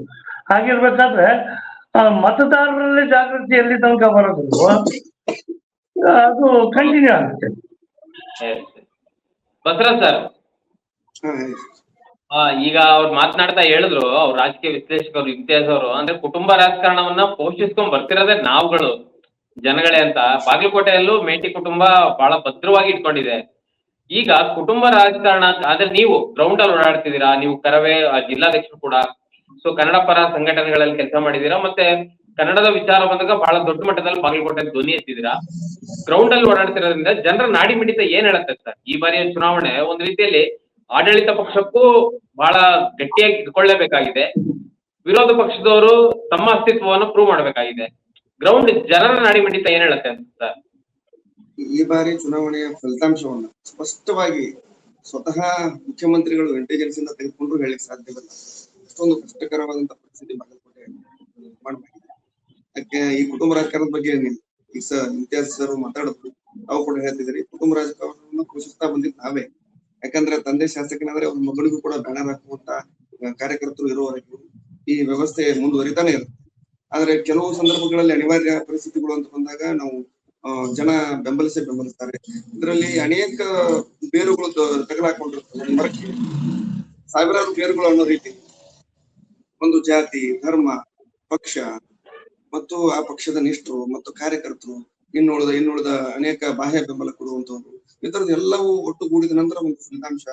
ಹಾಗಿರ್ಬೇಕಾದ್ರೆ ಮತದಾರರಲ್ಲಿ ಜಾಗೃತಿ ಎಲ್ಲಿ ತನಕ ಬರೋದು ಅದು ಕಂಟಿನ್ಯೂ ಆಗುತ್ತೆ. ಬಸವರಾಜ್ ಸರ್, ಈಗ ಅವ್ರು ಮಾತನಾಡ್ತಾ ಹೇಳಿದ್ರು, ಅವ್ರ ರಾಜಕೀಯ ವಿಶ್ಲೇಷಕರು ಇಮ್ತಿಯಾಜ್ ಅವರು, ಅಂದ್ರೆ ಕುಟುಂಬ ರಾಜಕಾರಣವನ್ನ ಪೋಷಿಸ್ಕೊಂಡ್ ಬರ್ತಿರೋದೇ ನಾವುಗಳು ಜನಗಳೇ ಅಂತ. ಬಾಗಲಕೋಟೆಯಲ್ಲೂ ಮೇಟಿ ಕುಟುಂಬ ಬಹಳ ಭದ್ರವಾಗಿ ಇಟ್ಕೊಂಡಿದೆ. ಈಗ ಕುಟುಂಬ ರಾಜಕಾರಣ ಆದ್ರೆ ನೀವು ಗ್ರೌಂಡ್ ಅಲ್ಲಿ ಓಡಾಡ್ತಿದ್ದೀರಾ, ನೀವು ಕರವೇ ಜಿಲ್ಲಾಧ್ಯಕ್ಷರು ಕೂಡ. ಸೊ ಕನ್ನಡ ಪರ ಸಂಘಟನೆಗಳಲ್ಲಿ ಕೆಲಸ ಮಾಡಿದ್ದೀರಾ, ಮತ್ತೆ ಕನ್ನಡದ ವಿಚಾರ ಬಂದಾಗ ಬಹಳ ದೊಡ್ಡ ಮಟ್ಟದಲ್ಲಿ ಬಾಗಲಕೋಟೆ ಧ್ವನಿ ಎತ್ತಿದ್ದೀರಾ. ಗ್ರೌಂಡ್ ಅಲ್ಲಿ ಓಡಾಡ್ತಿರೋದ್ರಿಂದ ಜನರ ನಾಡಿ ಮಿಡಿತ ಏನ್ ಹೇಳುತ್ತೆ ಸರ್? ಈ ಬಾರಿಯ ಚುನಾವಣೆ ಒಂದ್ ರೀತಿಯಲ್ಲಿ ಆಡಳಿತ ಪಕ್ಷಕ್ಕೂ ಬಹಳ ಗಟ್ಟಿಯಾಗಿ ಇಟ್ಕೊಳ್ಳೇಬೇಕಾಗಿದೆ, ವಿರೋಧ ಪಕ್ಷದವರು ತಮ್ಮ ಅಸ್ತಿತ್ವವನ್ನು ಪ್ರೂವ್ ಮಾಡಬೇಕಾಗಿದೆ. ಗ್ರೌಂಡ್ ಜನರ ನಾಡಿ ಮಿಡಿತ ಏನ್ ಹೇಳುತ್ತೆ ಅಂತ ಸರ್? ಈ ಬಾರಿ ಚುನಾವಣೆಯ ಫಲಿತಾಂಶವನ್ನ ಸ್ಪಷ್ಟವಾಗಿ ಸ್ವತಃ ಮುಖ್ಯಮಂತ್ರಿಗಳು ಇಂಟೆಲಿಜೆನ್ಸ್ ಇಂದ ತೆಗೆದುಕೊಂಡು ಹೇಳಿಕ್ ಸಾಧ್ಯವಿಲ್ಲ. ಅಷ್ಟೊಂದು ಕಷ್ಟಕರವಾದಂತ ಪರಿಸ್ಥಿತಿ ಬಾಗಲಕೋಟೆ ನಿರ್ಮಾಣ ಮಾಡಿದೆ. ಯಾಕೆ ಈ ಕುಟುಂಬ ರಾಜಕಾರಣದ ಬಗ್ಗೆ ಏನಿಲ್ಲ, ಈಗ ಇತಿಹಾಸ ಸರ್ ಮಾತಾಡಿದ್ರು, ತಾವು ಕೂಡ ಹೇಳ್ತಿದ್ರಿ, ಕುಟುಂಬ ರಾಜಕಾರಣವನ್ನು ಪೋಷಿಸ್ತಾ ಬಂದಿದ್ದು ನಾವೇ. ಯಾಕಂದ್ರೆ ತಂದೆ ಶಾಸಕನಾದ್ರೆ ಅವ್ರ ಮಗಳಿಗೂ ಕೂಡ ಬ್ಯಾನರ್ ಹಾಕುವಂತ ಕಾರ್ಯಕರ್ತರು ಇರುವವರೆಗೂ ಈ ವ್ಯವಸ್ಥೆ ಮುಂದುವರಿತಾನೆ ಇರುತ್ತೆ. ಆದ್ರೆ ಕೆಲವು ಸಂದರ್ಭಗಳಲ್ಲಿ ಅನಿವಾರ್ಯ ಪರಿಸ್ಥಿತಿಗಳು ಅಂತ ಬಂದಾಗ ನಾವು ಜನ ಬೆಂಬಲಿಸ್ತಾರೆ. ಇದರಲ್ಲಿ ಅನೇಕ ಬೇರುಗಳು ತಗಲಾಕೊಂಡಿರ್ತವೆ ಮರಕ್ಕೆ, ಸಾವಿರಾರು ಬೇರುಗಳು ಅನ್ನೋ ರೀತಿ ಒಂದು ಜಾತಿ, ಧರ್ಮ, ಪಕ್ಷ ಮತ್ತು ಆ ಪಕ್ಷದ ನಿಷ್ಠರು ಮತ್ತು ಕಾರ್ಯಕರ್ತರು, ಇನ್ನುಳಿದ ಅನೇಕ ಬಾಹ್ಯ ಬೆಂಬಲ ಕೊಡುವಂತವ್ರು, ಈ ತರದ ಎಲ್ಲವೂ ಒಟ್ಟುಗೂಡಿದ ನಂತರ ಒಂದು ಫಲಿತಾಂಶ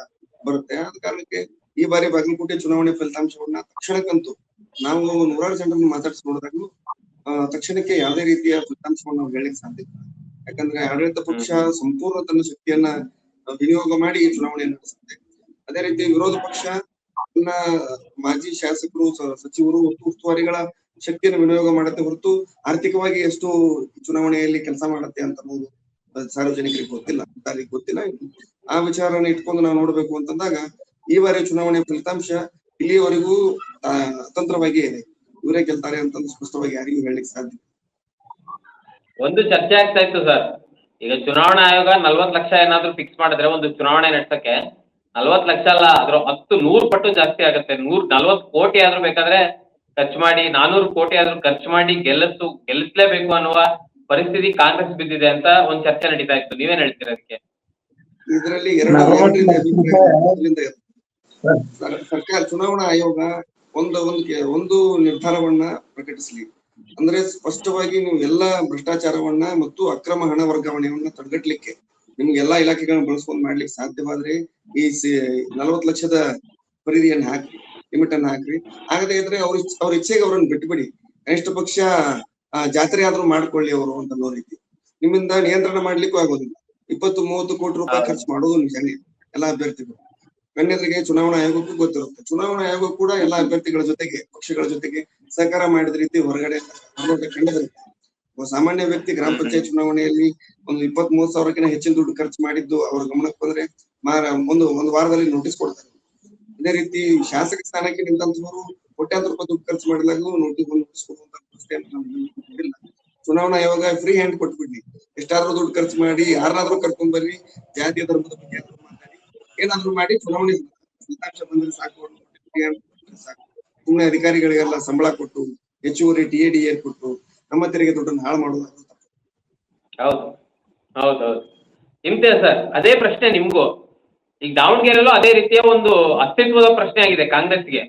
ಬರುತ್ತೆ. ಆದ ಕಾರಣಕ್ಕೆ ಈ ಬಾರಿ ಬಾಗಲಕೋಟೆ ಚುನಾವಣೆ ಫಲಿತಾಂಶವನ್ನ ತಕ್ಷಣಕ್ಕಂತೂ ನಾವು ನೂರಾರು ಜನರನ್ನು ಮಾತಾಡಿಸಿ ನೋಡಿದಾಗ್ಲೂ ತಕ್ಷಣಕ್ಕೆ ಯಾವುದೇ ರೀತಿಯ ಫಲಿತಾಂಶವನ್ನು ನಾವು ಹೇಳಲಿಕ್ಕೆ ಸಾಧ್ಯ ಇಲ್ಲ. ಯಾಕಂದ್ರೆ ಆಡಳಿತ ಪಕ್ಷ ಸಂಪೂರ್ಣ ತನ್ನ ಶಕ್ತಿಯನ್ನ ವಿನಿಯೋಗ ಮಾಡಿ ಈ ಚುನಾವಣೆ ನಡೆಸುತ್ತೆ. ಅದೇ ರೀತಿ ವಿರೋಧ ಪಕ್ಷ ತನ್ನ ಮಾಜಿ ಶಾಸಕರು, ಸಚಿವರು, ಉಸ್ತುವಾರಿಗಳ ಶಕ್ತಿಯನ್ನು ವಿನಿಯೋಗ ಮಾಡುತ್ತೆ ಹೊರತು ಆರ್ಥಿಕವಾಗಿ ಎಷ್ಟು ಚುನಾವಣೆಯಲ್ಲಿ ಕೆಲಸ ಮಾಡುತ್ತೆ ಅಂತ ಅನ್ನೋದು ಸಾರ್ವಜನಿಕರಿಗೆ ಗೊತ್ತಿಲ್ಲ. ಆ ವಿಚಾರನ ಇಟ್ಕೊಂಡು ನಾವು ನೋಡ್ಬೇಕು ಅಂತಂದಾಗ ಈ ಬಾರಿ ಚುನಾವಣೆ ಫಲಿತಾಂಶ ಇಲ್ಲಿಯವರೆಗೂ ಅತಂತ್ರವಾಗಿ ಇದೆ. ಇವರೇ ಗೆಲ್ತಾರೆ ಅಂತ ಸ್ಪಷ್ಟವಾಗಿ ಯಾರಿಗೂ ಹೇಳಲಿಕ್ಕೆ ಸಾಧ್ಯ. ಒಂದು ಚರ್ಚೆ ಆಗ್ತಾ ಇತ್ತು ಸರ್, ಈಗ ಚುನಾವಣಾ ಆಯೋಗ 40 ಲಕ್ಷ ಏನಾದ್ರು ಫಿಕ್ಸ್ ಮಾಡಿದ್ರೆ ಒಂದು ಚುನಾವಣೆ ನಡೆಸಕ್ಕೆ 40 ಲಕ್ಷ ಅಲ್ಲ, ಅದ್ರ 100 ಪಟ್ಟು ಜಾಸ್ತಿ ಆಗುತ್ತೆ. 140 ಕೋಟಿ ಆದ್ರೂ ಬೇಕಾದ್ರೆ ಖರ್ಚು ಮಾಡಿ, 400 ಕೋಟಿ ಆದ್ರೂ ಖರ್ಚು ಮಾಡಿ ಗೆಲ್ಲಿಸ್ಲೇಬೇಕು ಅನ್ನುವ ಪರಿಸ್ಥಿತಿ ಕಾಂಗ್ರೆಸ್ ಬಿದ್ದಿದೆ ಅಂತ ಒಂದು ಚರ್ಚೆ ನಡೀತಾ ಇತ್ತು. ನೀವೇನ್ ಹೇಳ್ತೀರಾ ಅದಕ್ಕೆ? ಇದರಲ್ಲಿ ಸರ್ಕಾರ, ಚುನಾವಣಾ ಆಯೋಗ ಒಂದು ನಿರ್ಧಾರವನ್ನ ಪ್ರಕಟಿಸಲಿ. ಅಂದ್ರೆ ಸ್ಪಷ್ಟವಾಗಿ ನೀವು ಎಲ್ಲಾ ಭ್ರಷ್ಟಾಚಾರವನ್ನ ಮತ್ತು ಅಕ್ರಮ ಹಣ ವರ್ಗಾವಣೆಯನ್ನ ತಡೆಗಟ್ಟಲಿಕ್ಕೆ ನಿಮ್ಗೆ ಎಲ್ಲಾ ಇಲಾಖೆಗಳನ್ನ ಬಳಸ್ಕೊಂಡ್ ಮಾಡ್ಲಿಕ್ಕೆ ಸಾಧ್ಯವಾದ್ರೆ ಈ 40 ಲಕ್ಷದ ಪರಿಧಿಯನ್ನ ಹಾಕ್ರಿ, ಲಿಮಿಟ್ ಅನ್ನ ಹಾಕ್ರಿ. ಆಗದೇ ಇದ್ರೆ ಅವ್ರ ಇಚ್ಛೆಗೆ ಅವ್ರನ್ನ ಬಿಟ್ಬಿಡಿ. ಕನಿಷ್ಠ ಪಕ್ಷ ಜಾತ್ರೆ ಆದ್ರೂ ಮಾಡ್ಕೊಳ್ಳಿ ಅವರು ಅಂತ ಅನ್ನೋ ರೀತಿ. ನಿಮ್ಮಿಂದ ನಿಯಂತ್ರಣ ಮಾಡ್ಲಿಕ್ಕೂ ಆಗೋದಿಲ್ಲ. 20-30 ಕೋಟಿ ರೂಪಾಯಿ ಖರ್ಚು ಮಾಡೋದು ನಿಜಾನೇ ಎಲ್ಲಾ ಅಭ್ಯರ್ಥಿಗಳು. ಗಣ್ಯರಿಗೆ ಚುನಾವಣಾ ಆಯೋಗಕ್ಕೂ ಗೊತ್ತಿರುತ್ತೆ. ಚುನಾವಣಾ ಆಯೋಗ ಕೂಡ ಎಲ್ಲಾ ಅಭ್ಯರ್ಥಿಗಳ ಜೊತೆಗೆ, ಪಕ್ಷಗಳ ಜೊತೆಗೆ ಸಹಕಾರ ಮಾಡಿದ ರೀತಿ ಹೊರಗಡೆ ಕಂಡಿರುತ್ತೆ. ಸಾಮಾನ್ಯ ವ್ಯಕ್ತಿ ಗ್ರಾಮ ಪಂಚಾಯತ್ ಚುನಾವಣೆಯಲ್ಲಿ ಒಂದು 20-30 ಸಾವಿರಕ್ಕಿಂತ ಹೆಚ್ಚಿನ ದುಡ್ಡು ಖರ್ಚು ಮಾಡಿದ್ದು ಅವ್ರ ಗಮನಕ್ಕೆ ಬಂದ್ರೆ ಒಂದು ವಾರದಲ್ಲಿ ನೋಟಿಸ್ ಕೊಡ್ತಾರೆ. ಅದೇ ರೀತಿ ಶಾಸಕ ಸ್ಥಾನಕ್ಕೆ ನಿಂತಂತವರು ಕೋಟ್ಯಾಂತರ ರೂಪಾಯಿ ದುಡ್ಡು ಖರ್ಚು ಮಾಡಿದಾಗೂ ನೋಟಿಸ್ ಕೊಡುವಂತ ವ್ಯವಸ್ಥೆ ಇಲ್ಲ. ಚುನಾವಣಾ ಆಯೋಗ ಫ್ರೀ ಹ್ಯಾಂಡ್ ಕೊಟ್ಬಿಡ್ಲಿ, ಎಷ್ಟಾದ್ರೂ ದುಡ್ಡು ಖರ್ಚು ಮಾಡಿ ಯಾರನ್ನಾದ್ರೂ ಕರ್ಕೊಂಡ್ ಬರ್ರಿ, ಜಾತಿ ಧರ್ಮದ ಬಗ್ಗೆ ಮಾತಾಡಿ ಏನಾದ್ರು ಮಾಡಿ ಚುನಾವಣೆ ಫಲಿತಾಂಶ ಬಂದ್ರೆ ಸಾಕು. ಸುಮ್ಮನೆ ಅಧಿಕಾರಿಗಳಿಗೆಲ್ಲ ಸಂಬಳ ಕೊಟ್ಟು, ಹೆಚ್ಚುವರಿ TADA ಕೊಟ್ಟು ನಮ್ಮ ತೆರಿಗೆ ದುಡ್ಡನ್ನು ಹಾಳು ಮಾಡೋದು. ಹೌದು. ನಿಮ್ದೆ ಸರ್ ಅದೇ ಪ್ರಶ್ನೆ ನಿಮ್ಗೂ. ಈಗ ದಾವಣಗೆರೆಯಲ್ಲೂ ಅದೇ ರೀತಿಯ ಒಂದು ಅಸ್ತಿತ್ವದ ಪ್ರಶ್ನೆ ಆಗಿದೆ ಕಾಂಗ್ರೆಸ್ಗೆ.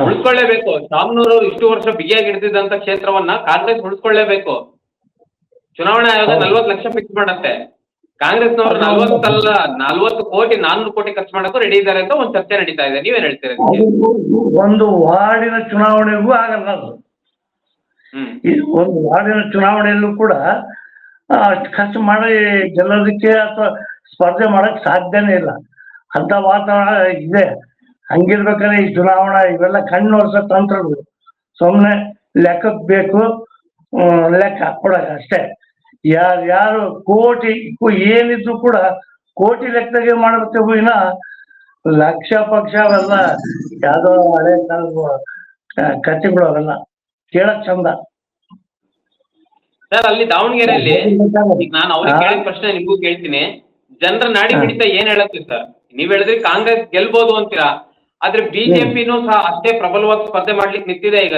ಉಳಿಸ್ಕೊಳ್ಳೇಬೇಕು. ಶಾಮನೂರು ಇಷ್ಟು ವರ್ಷ ಬಿಗಿಯಾಗಿ ಹಿಡಿದಿದ್ದಂತ ಕ್ಷೇತ್ರವನ್ನ ಕಾಂಗ್ರೆಸ್ ಉಳಿಸ್ಕೊಳ್ಳೇಬೇಕು. ಚುನಾವಣಾ ಆಯೋಗ 40 ಲಕ್ಷ ಫಿಕ್ಸ್ ಮಾಡತ್ತೆ, ಕಾಂಗ್ರೆಸ್ನವರು 40 ಕೋಟಿ 400 ಕೋಟಿ ಖರ್ಚು ಮಾಡಕ್ಕೂ ರೆಡಿ ಇದ್ದಾರೆ ಅಂತ ಒಂದು ಚರ್ಚೆ ನಡೀತಾ ಇದೆ. ನೀವೇನ್ ಹೇಳ್ತೀರಾ? ಒಂದು ವಾರ್ಡಿನ ಚುನಾವಣೆಗೂ ಆಗಲ್ಲ ಅದು. ಒಂದು ವಾರ್ಡಿನ ಚುನಾವಣೆಯಲ್ಲೂ ಕೂಡ ಅಷ್ಟು ಖರ್ಚು ಮಾಡಿ ಗೆಲ್ಲೋದಕ್ಕೆ ಅಥವಾ ಸ್ಪರ್ಧೆ ಮಾಡಕ್ ಸಾಧ್ಯನೇ ಇಲ್ಲ. ಅಂತ ವಾತಾವರಣ ಇದೆ. ಹಂಗಿರ್ಬೇಕಾದ್ರೆ ಈ ಚುನಾವಣಾ ಇವೆಲ್ಲ ಕಣ್ಣು ವರ್ಷ ತಂತ್ರಗಳು ಸುಮ್ಮನೆ ಲೆಕ್ಕಕ್ಕೆ ಬೇಕು, ಲೆಕ್ಕ ಹಾಕೊಡಕ ಅಷ್ಟೇ. ಯಾರು ಕೋಟಿ ಏನಿದ್ರು ಕೂಡ ಕೋಟಿ ಲೆಕ್ಕದಾಗೆ ಮಾಡ್ತೇವೆ ವಿನ ಲಕ್ಷ ಪಕ್ಷ ಅವೆಲ್ಲ ಯಾವ್ದೋ ಹಳೆ ಕಾಲದ ಕಥೆಗಳು ಅವೆಲ್ಲ ಕೇಳಕ್ ಚಂದ. ಸರ್ ಅಲ್ಲಿ ದಾವಣಗೆರೆಯಲ್ಲಿ ಈಗ ನಾನು ಅವ್ರಿಗೆ ಕೇಳಿದ ಪ್ರಶ್ನೆ ನಿಮ್ಗೂ ಕೇಳ್ತೀನಿ. ಜನರ ನಾಡಿ ಮಿಡಿತ ಏನ್ ಹೇಳತ್ತಿ ಸರ್? ನೀವ್ ಹೇಳಿದ್ರಿ ಕಾಂಗ್ರೆಸ್ ಗೆಲ್ಬಹುದು ಅಂತೀರಾ, ಆದ್ರೆ ಬಿಜೆಪಿನೂ ಸಹ ಅಷ್ಟೇ ಪ್ರಬಲವಾಗಿ ಸ್ಪರ್ಧೆ ಮಾಡ್ಲಿಕ್ಕೆ ನಿಂತಿದೆ ಈಗ.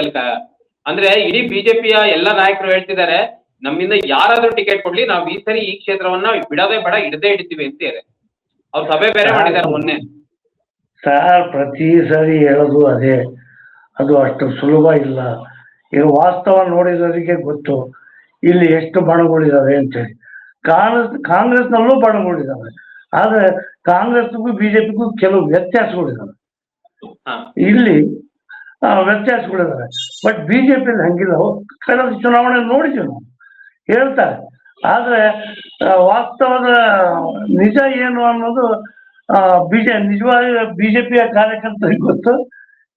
ಅಂದ್ರೆ ಇಡೀ ಬಿಜೆಪಿಯ ಎಲ್ಲಾ ನಾಯಕರು ಹೇಳ್ತಿದ್ದಾರೆ, ನಮ್ಮಿಂದ ಯಾರಾದ್ರೂ ಟಿಕೆಟ್ ಕೊಡ್ಲಿ, ನಾವ್ ಈ ಸರಿ ಈ ಕ್ಷೇತ್ರವನ್ನ ಬಿಡೋದೇ ಬೇಡ, ಹಿಡದೇ ಅಂತೀರಿ. ಅವ್ರು ಸಭೆ ಬೇರೆ ಮಾಡಿದ್ದಾರೆ ಮೊನ್ನೆ. ಸರ್ ಪ್ರತಿ ಸರಿ ಹೇಳೋದು ಅದೇ, ಅದು ಅಷ್ಟು ಸುಲಭ ಇಲ್ಲ. ಈಗ ವಾಸ್ತವ ನೋಡಿದವರಿಗೆ ಗೊತ್ತು ಇಲ್ಲಿ ಎಷ್ಟು ಬಣಗಳಿದಾವೆ ಅಂತೇಳಿ. ಕಾಂಗ್ರೆಸ್ನಲ್ಲೂ ಬಣಗಳಿದಾವೆ, ಆದ್ರೆ ಕಾಂಗ್ರೆಸ್ಗೂ ಬಿಜೆಪಿಗೂ ಕೆಲವು ವ್ಯತ್ಯಾಸಗಳಿದಾವೆ. ಇಲ್ಲಿ ವ್ಯತ್ಯಾಸಗಳಿದಾವೆ. ಬಟ್ ಬಿಜೆಪಿಯಲ್ಲಿ ಹಂಗಿಲ್ಲ. ಕಳೆದ ಚುನಾವಣೆ ನೋಡಿದ್ವಿ ನಾವು, ಹೇಳ್ತಾರೆ. ಆದ್ರೆ ವಾಸ್ತವದ ನಿಜ ಏನು ಅನ್ನೋದು ನಿಜವಾಗಿ ಬಿಜೆಪಿಯ ಕಾರ್ಯಕರ್ತರಿಗೆ ಗೊತ್ತು,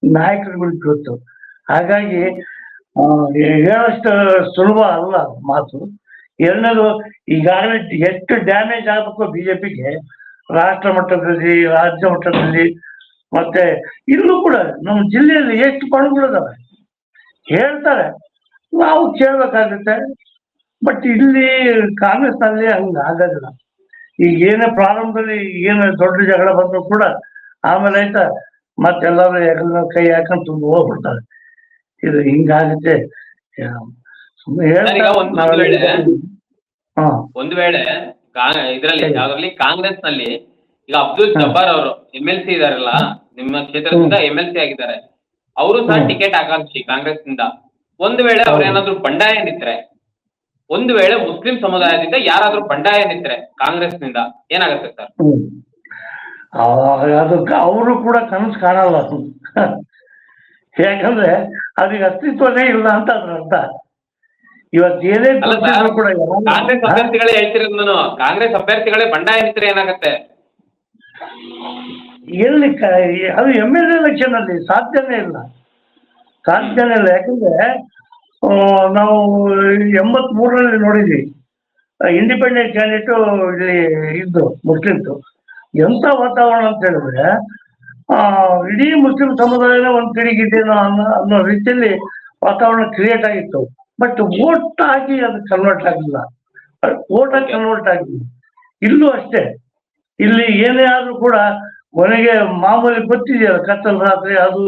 ನಾಯಕರುಗಳಿಗೆ ಗೊತ್ತು. ಹಾಗಾಗಿ ಹೇಳಷ್ಟು ಸುಲಭ ಅಲ್ಲ ಮಾತು. ಎರಡನೇದು, ಈಗಾಗಲೇ ಎಷ್ಟು ಡ್ಯಾಮೇಜ್ ಆಗಬೇಕು ಬಿಜೆಪಿಗೆ ರಾಷ್ಟ್ರ ಮಟ್ಟದಲ್ಲಿ, ರಾಜ್ಯ ಮಟ್ಟದಲ್ಲಿ, ಮತ್ತೆ ಇಲ್ಲೂ ಕೂಡ ನಮ್ಮ ಜಿಲ್ಲೆಯಲ್ಲಿ ಎಷ್ಟು ಪಣಗಳಿದಾವೆ ಹೇಳ್ತಾರೆ, ನಾವು ಕೇಳಬೇಕಾಗುತ್ತೆ. ಬಟ್ ಇಲ್ಲಿ ಕಾಂಗ್ರೆಸ್ನಲ್ಲಿ ಹಂಗೆ ಆಗೋದಿಲ್ಲ. ಈಗ ಏನೇ ಪ್ರಾರಂಭದಲ್ಲಿ ಏನು ದೊಡ್ಡ ಜಗಳ ಬಂದರೂ ಕೂಡ ಆಮೇಲೆ ಆಯ್ತಾ ಮತ್ತೆಲ್ಲರೂ ಎಲ್ಲ ಕೈ ಹಾಕೊಂಡು ತುಂಬ ಹೋಗ್ಬಿಡ್ತಾರೆ. ಇದು ಹಿಂಗಾಗುತ್ತೆ. ಸುಮ್ಮನೆ ಒಂದು ವೇಳೆ ಇದರಲ್ಲಿ ಯಾವ್ದ್ರಲ್ಲಿ ಕಾಂಗ್ರೆಸ್ ನಲ್ಲಿ ಈಗ ಅಬ್ದುಲ್ ಜಬ್ಬಾರ್ ಅವರು MLC ಇದಾರಲ್ಲ, ನಿಮ್ಮ ಕ್ಷೇತ್ರದಿಂದ MLC ಆಗಿದ್ದಾರೆ, ಅವರು ಸಹ ಟಿಕೆಟ್ ಆಕಾಂಕ್ಷಿ ಕಾಂಗ್ರೆಸ್ ನಿಂದ. ಒಂದು ವೇಳೆ ಅವ್ರೇನಾದ್ರೂ ಬಂಡಾಯ ನಿಂತ್ರೆ, ಒಂದು ವೇಳೆ ಮುಸ್ಲಿಂ ಸಮುದಾಯದಿಂದ ಯಾರಾದ್ರೂ ಬಂಡಾಯ ನಿಂತ್ರೆ ಕಾಂಗ್ರೆಸ್ ನಿಂದ ಏನಾಗುತ್ತೆ ಸರ್? ಅದಕ್ಕೆ ಅವರು ಕೂಡ ಕನಸು ಕಾಣಲ್ಲ. ಯಾಕಂದ್ರೆ ಅದಕ್ಕೆ ಅಸ್ತಿತ್ವನೇ ಇಲ್ಲ ಅಂತ ಅದ್ರ ಅರ್ಥ. ಇವತ್ತು ಏನೇ ಕೂಡ ಕಾಂಗ್ರೆಸ್ ಅಭ್ಯರ್ಥಿಗಳೇ ಹೇಳ್ತಿರೋದು ನಾನು, ಕಾಂಗ್ರೆಸ್ ಅಭ್ಯರ್ಥಿಗಳೇ ಬಂಡಾಯ ನಿಂತ್ರೆ ಏನಾಗುತ್ತೆ? ಎಲ್ಲಿ ಅದು MLA ಎಲೆಕ್ಷನ್ ಅಲ್ಲಿ ಸಾಧ್ಯನೇ ಇಲ್ಲ. ಯಾಕಂದ್ರೆ ನಾವು 83ರಲ್ಲಿ ನೋಡಿದ್ವಿ, ಇಂಡಿಪೆಂಡೆಂಟ್ ಕ್ಯಾಂಡಿಡೇಟು ಇಲ್ಲಿ ಇದ್ದು ಮುಸ್ಲಿಮ್ಸು. ಎಂಥ ವಾತಾವರಣ ಅಂತ ಹೇಳಿದ್ರೆ ಇಡೀ ಮುಸ್ಲಿಂ ಸಮುದಾಯನೇ ಒಂದು ಕಡೆಗಿದ್ದೇನೋ ಅನ್ನೋ ರೀತಿಯಲ್ಲಿ ವಾತಾವರಣ ಕ್ರಿಯೇಟ್ ಆಗಿತ್ತು. ಬಟ್ ವೋಟ್ ಆಗಿ ಅದು ಕನ್ವರ್ಟ್ ಆಗಿಲ್ಲ, ಕನ್ವರ್ಟ್ ಆಗಿಲ್ಲ. ಇಲ್ಲೂ ಅಷ್ಟೇ, ಇಲ್ಲಿ ಏನೇ ಆದ್ರೂ ಕೂಡ ಕೊನೆಗೆ ಮಾಮೂಲಿ ಗೊತ್ತಿದೆಯಲ್ಲ, ಕತ್ತಲು ರಾತ್ರಿ ಅದು